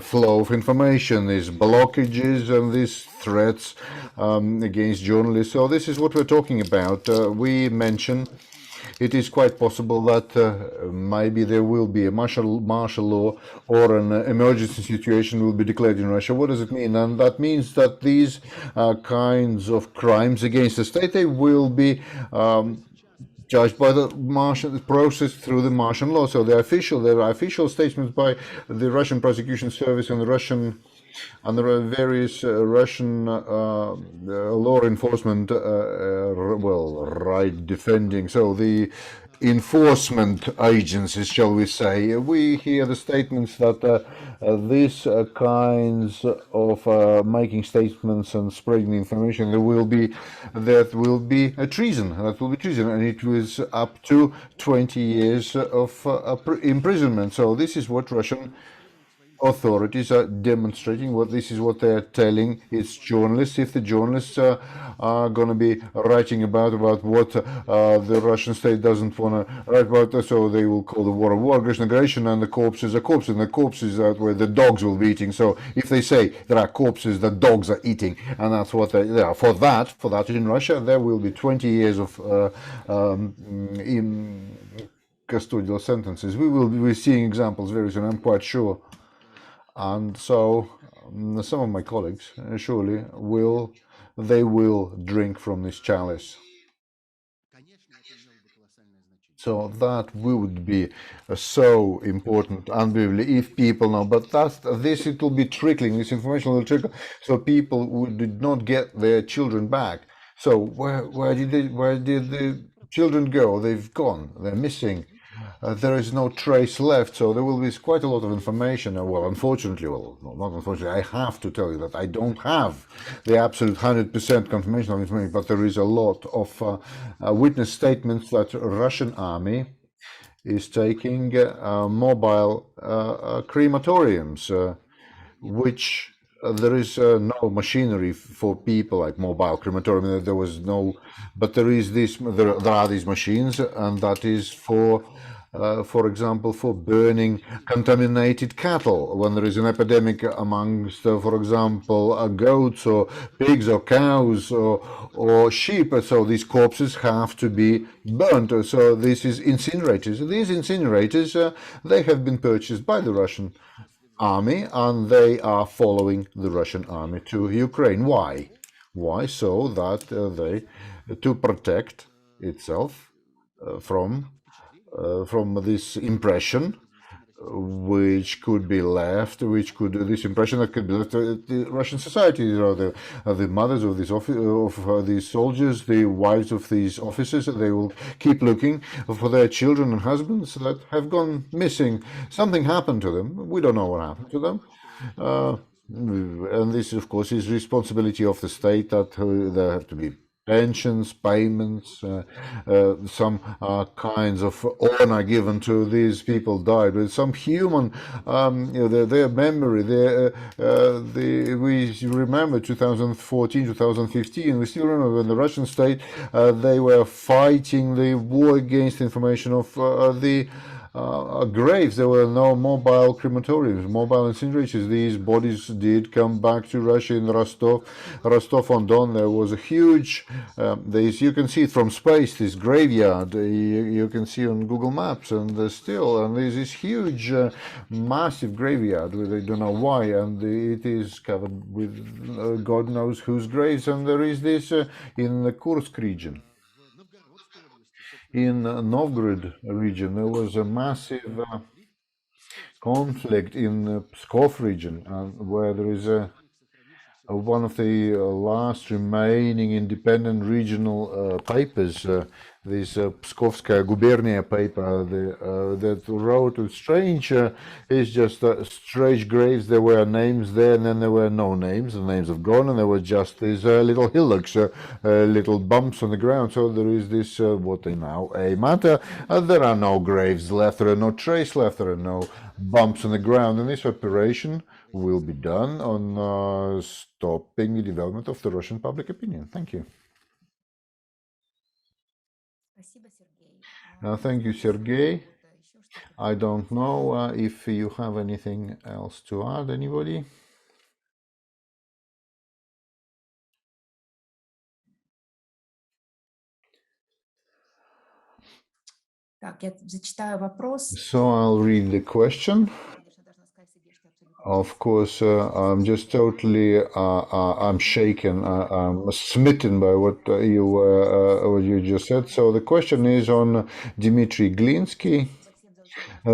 flow of information, these blockages and these threats against journalists. So this is what we're talking about. We mentioned it is quite possible that maybe there will be a martial law or an emergency situation will be declared in Russia. What does it mean? And that means that these kinds of crimes against the state, they will be judged by the Martian process through the Martian law. So there are official statements by the Russian prosecution service and the Russian and there are various Russian law enforcement right defending. So the enforcement agencies, shall we say, we hear the statements that these kinds of making statements and spreading information, that will be treason. That will be treason, and it was up to 20 years of imprisonment. So this is what Russian authorities are demonstrating. This is what they're telling its journalists. If the journalists are going to be writing about what the Russian state doesn't want to write about, so they will call the war a war, aggression, and the corpses are corpses, and the corpses are where the dogs will be eating. So if they say there are corpses that dogs are eating, and that's what they are, for that in Russia, there will be 20 years of in custodial sentences. We will be seeing examples very soon, I'm quite sure. And so some of my colleagues surely will drink from this chalice. So that would be so important, unbelievably, if people know. But it will be trickling. This information will trickle, so people who did not get their children back. So where did the children go? They've gone. They're missing. There is no trace left, so there will be quite a lot of information. Well, unfortunately, not unfortunately, I have to tell you that I don't have the absolute 100% confirmation of information, but there is a lot of witness statements that Russian army is taking mobile crematoriums, which there is no machinery for people like mobile crematorium. There was no, but there is this. There are these machines, and that is for example, for burning contaminated cattle when there is an epidemic amongst, for example, goats or pigs or cows or sheep. So these corpses have to be burnt. So this is incinerators. These incinerators, they have been purchased by the Russian army, and they are following the Russian army to Ukraine. Why? Why? So that to protect itself from this impression which could be left, this impression that could be left the Russian society. You know, the mothers of these soldiers, the wives of these officers, they will keep looking for their children and husbands that have gone missing. Something happened to them. We don't know what happened to them. And this, of course, is responsibility of the state, that there have to be pensions, payments, some kinds of honor given to these people died with some human, their memory. We remember 2014, 2015. We still remember when the Russian state they were fighting the war against information of the graves. There were no mobile crematoriums, mobile incinerators. These bodies did come back to Russia in Rostov-on-Don. There was a huge, you can see it from space, this graveyard. You can see on Google Maps, and there's this huge, massive graveyard. They don't know why, and it is covered with God knows whose graves. And there is this in the Kursk region. In Novgorod region, there was a massive conflict in the Pskov region, where there is one of the last remaining independent regional papers, this Pskovskaya Gubernia paper that wrote strange, it's just strange graves. There were names there, and then there were no names. The names have gone, and there were just these little hillocks, little bumps on the ground. So there is this, what they now a matter. There are no graves left, there are no trace left, there are no bumps on the ground. And this operation will be done on stopping the development of the Russian public opinion. Thank you. Thank you, Sergey. I don't know if you have anything else to add, anybody? So I'll read the question. Of course, I'm just totally, I'm shaken, I'm smitten by what you just said. So the question is on Dmitry Glinsky.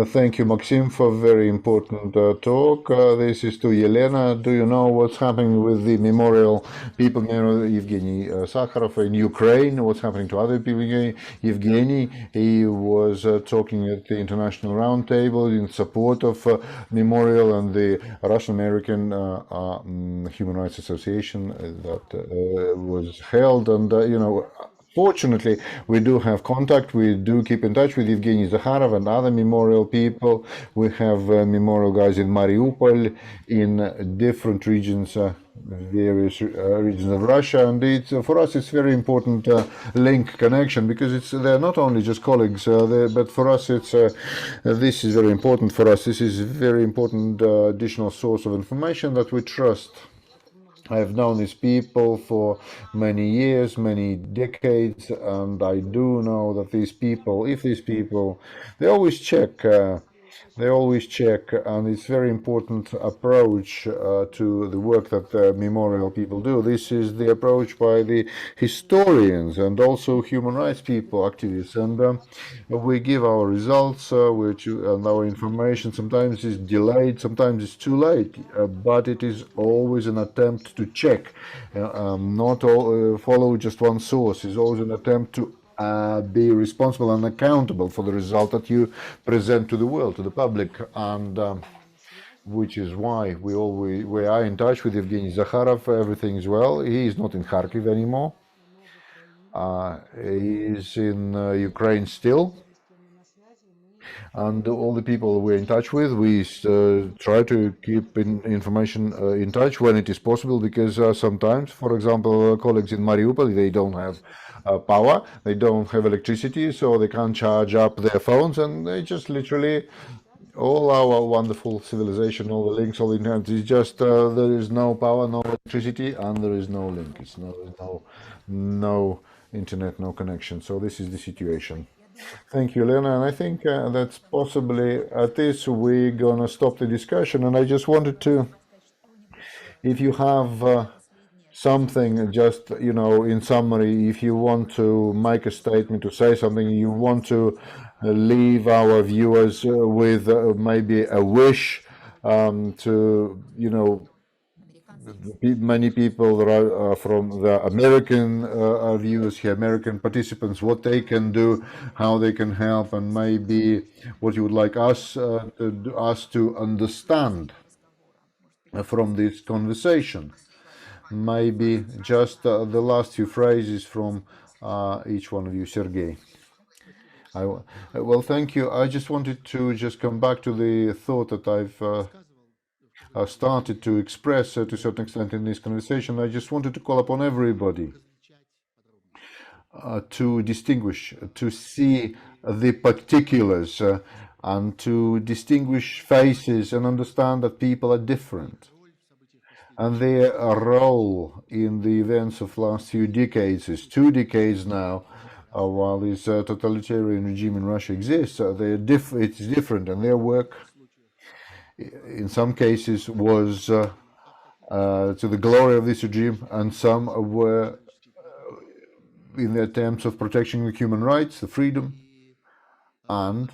Thank you, Maxim, for a very important talk. This is to Yelena. Do you know what's happening with the memorial people, Evgeny Sakharov in Ukraine? What's happening to other people? Evgeny, he was talking at the International Roundtable in support of memorial and the Russian-American Human Rights Association that was held. And, fortunately, we do have contact. We do keep in touch with Evgeny Zakharov and other memorial people. We have memorial guys in Mariupol, in different regions, various regions of Russia, and for us it's very important link connection, because they're not only just colleagues, but for us it's this is very important for us. This is a very important additional source of information that we trust. I have known these people for many years, many decades, and I do know that they always check, and it's very important approach to the work that the memorial people do. This is the approach by the historians and also human rights people, activists, and we give our results, and our information sometimes is delayed, sometimes it's too late, but it is always an attempt to check, not all, follow just one source. It's always an attempt to be responsible and accountable for the result that you present to the world, to the public, and which is why we are in touch with Evgeny Zakharov. Everything is well. He is not in Kharkiv anymore. He is in Ukraine still. and all the people we're in touch with, we try to keep information in touch when it is possible, because sometimes, for example, colleagues in Mariupol, they don't have power, they don't have electricity, so they can't charge up their phones, and they just literally all our wonderful civilization, all the links, all the internet is just there is no power, no electricity, and there is no link. It's no internet, no connection. So this is the situation. Thank you, Lena. And I think that's possibly at this we're gonna stop the discussion. And I just wanted to, if you have something, just in summary, if you want to make a statement, to say something, you want to leave our viewers with maybe a wish to many people that are from the American viewers here, American participants, what they can do, how they can help, and maybe what you would like us to understand from this conversation. Maybe just the last few phrases from each one of you. Sergey. Well, thank you. I just wanted to just come back to the thought that I've started to express to a certain extent in this conversation. I just wanted to call upon everybody to distinguish, to see the particulars and to distinguish faces and understand that people are different. And their role in the events of last few decades is 2 decades now. While this totalitarian regime in Russia exists, it's different, and their work, in some cases, was to the glory of this regime, and some were in the attempts of protecting the human rights, the freedom, and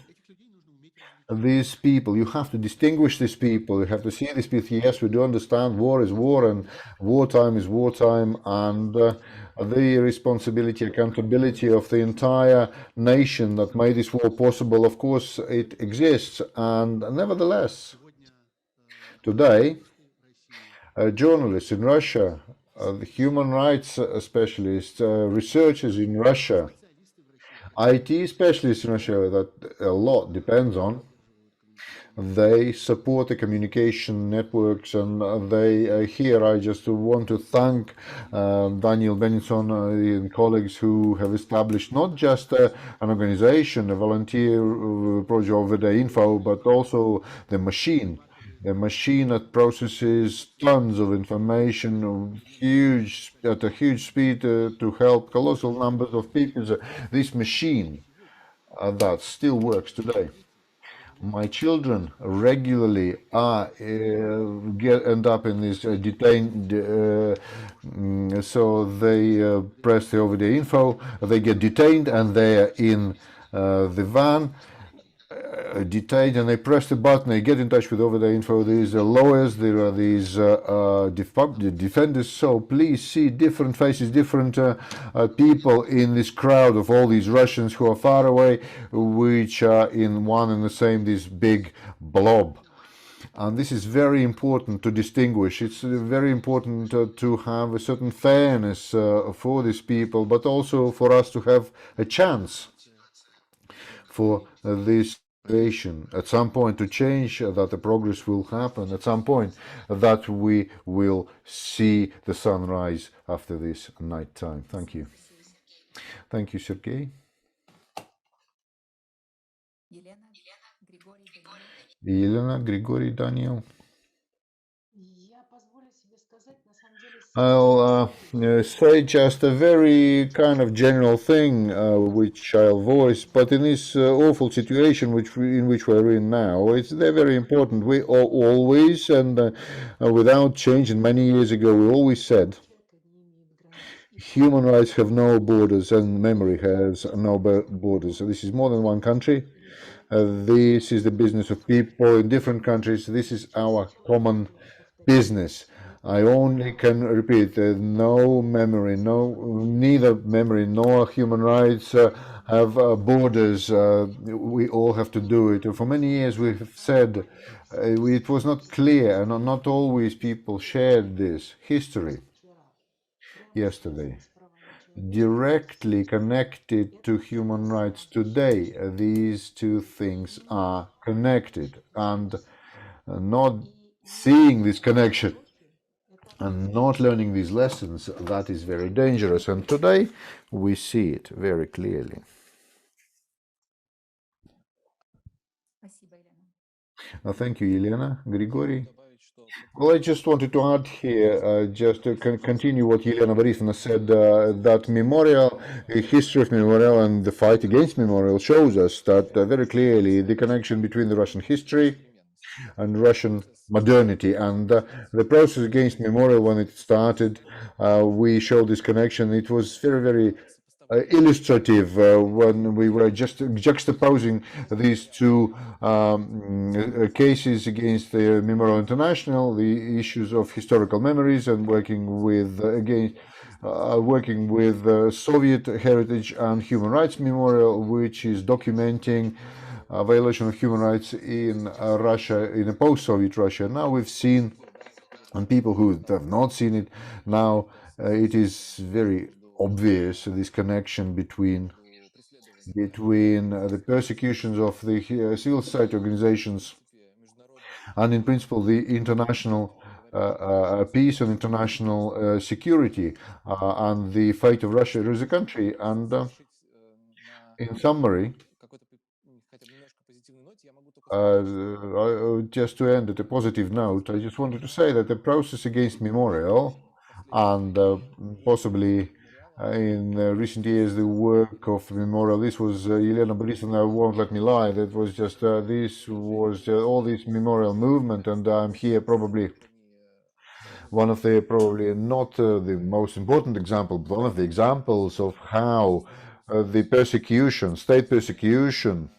these people, you have to distinguish these people, you have to see these people. Yes, we do understand war is war and wartime is wartime, and the responsibility, accountability of the entire nation that made this war possible, of course, it exists. And nevertheless, today, journalists in Russia, human rights specialists, researchers in Russia, IT specialists in Russia that a lot depends on, they support the communication networks, and they here I just want to thank Daniel Benison and colleagues who have established not just an organization, a volunteer project over the info, but also the machine that processes tons of information at a huge speed to help colossal numbers of people. This machine that still works today. My children regularly end up in this detained, so they press the over-the info, they get detained, and they are in the van, detained, and they press the button, they get in touch with over the info. These are lawyers, there are these defenders, so please see different faces, different people in this crowd of all these Russians who are far away, which are in one and the same, this big blob. And this is very important to distinguish. It's very important to have a certain fairness for these people, but also for us to have a chance for this at some point to change, that the progress will happen at some point, that we will see the sunrise after this night time. Thank you. Thank you, Sergey. Elena, Grigory, Daniel. I'll say just a very kind of general thing, which I'll voice, but in this awful situation in which we're in now, they're very important. We always, and without change, and many years ago, we always said, human rights have no borders, and memory has no borders. So this is more than one country. This is the business of people in different countries. This is our common business. I only can repeat, no memory, neither memory nor human rights have borders. We all have to do it. For many years we've said it was not clear, and not always people shared this history. Yesterday, directly connected to human rights today. These two things are connected, and not seeing this connection and not learning these lessons, that is very dangerous. And today we see it very clearly. Thank you, Elena. Grigory? Well, I just wanted to add here, just to continue what Elena Borisovna said, that Memorial, the history of Memorial and the fight against Memorial shows us that very clearly the connection between the Russian history and Russian modernity. And the process against Memorial, when it started, we showed this connection. It was very, very illustrative when we were just juxtaposing these two cases against the Memorial International, the issues of historical memories, and working with Soviet Heritage and Human Rights Memorial, which is documenting violation of human rights in Russia, in a post-Soviet Russia. Now we've seen, and people who have not seen it, now it is very obvious, this connection between the persecutions of the civil society organizations and, in principle, the international peace and international security and the fate of Russia as a country. And in summary, just to end at a positive note, I just wanted to say that the process against Memorial and possibly in recent years the work of Memorial, this was Elena Borisovna won't let me lie, that was just this was all this Memorial movement, and I'm here probably one of the, probably not the most important example, but one of the examples of how the persecution, state persecution,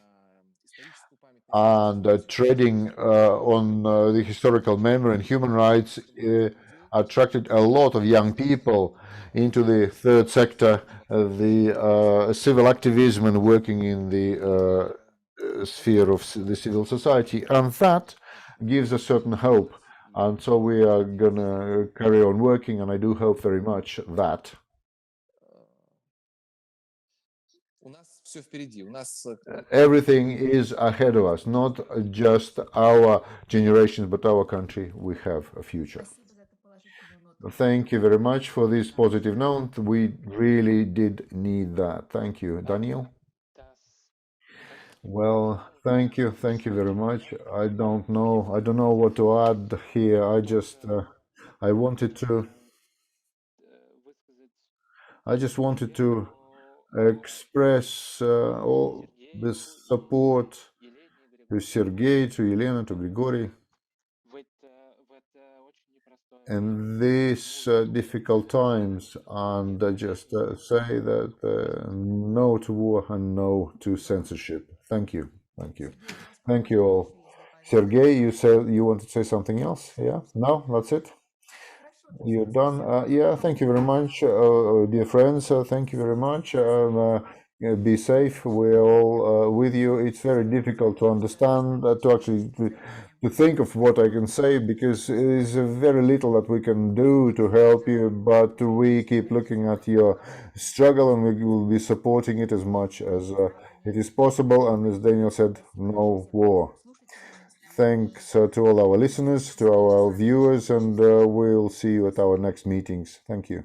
and treading on the historical memory and human rights attracted a lot of young people into the third sector, the civil activism and working in the sphere of the civil society, and that gives a certain hope. And so we are gonna carry on working, and I do hope very much that everything is ahead of us, not just our generations, but our country. We have a future. Thank you very much for this positive note. We really did need that. Thank you. Daniel? Well, thank you very much. I don't know what to add here. I just wanted to express all this support to Sergei, to Elena, to Grigory in these difficult times, and just say that no to war and no to censorship. Thank you all. Sergei, you said you want to say something else? Yeah? No, that's it. You're done. Yeah, thank you very much, dear friends. Thank you very much. Be safe. We're all with you. It's very difficult to understand, to actually to think of what I can say, because there's very little that we can do to help you, but we keep looking at your struggle, and we will be supporting it as much as it is possible. And as Daniel said, no war. Thanks to all our listeners, to our viewers, and we'll see you at our next meetings. Thank you.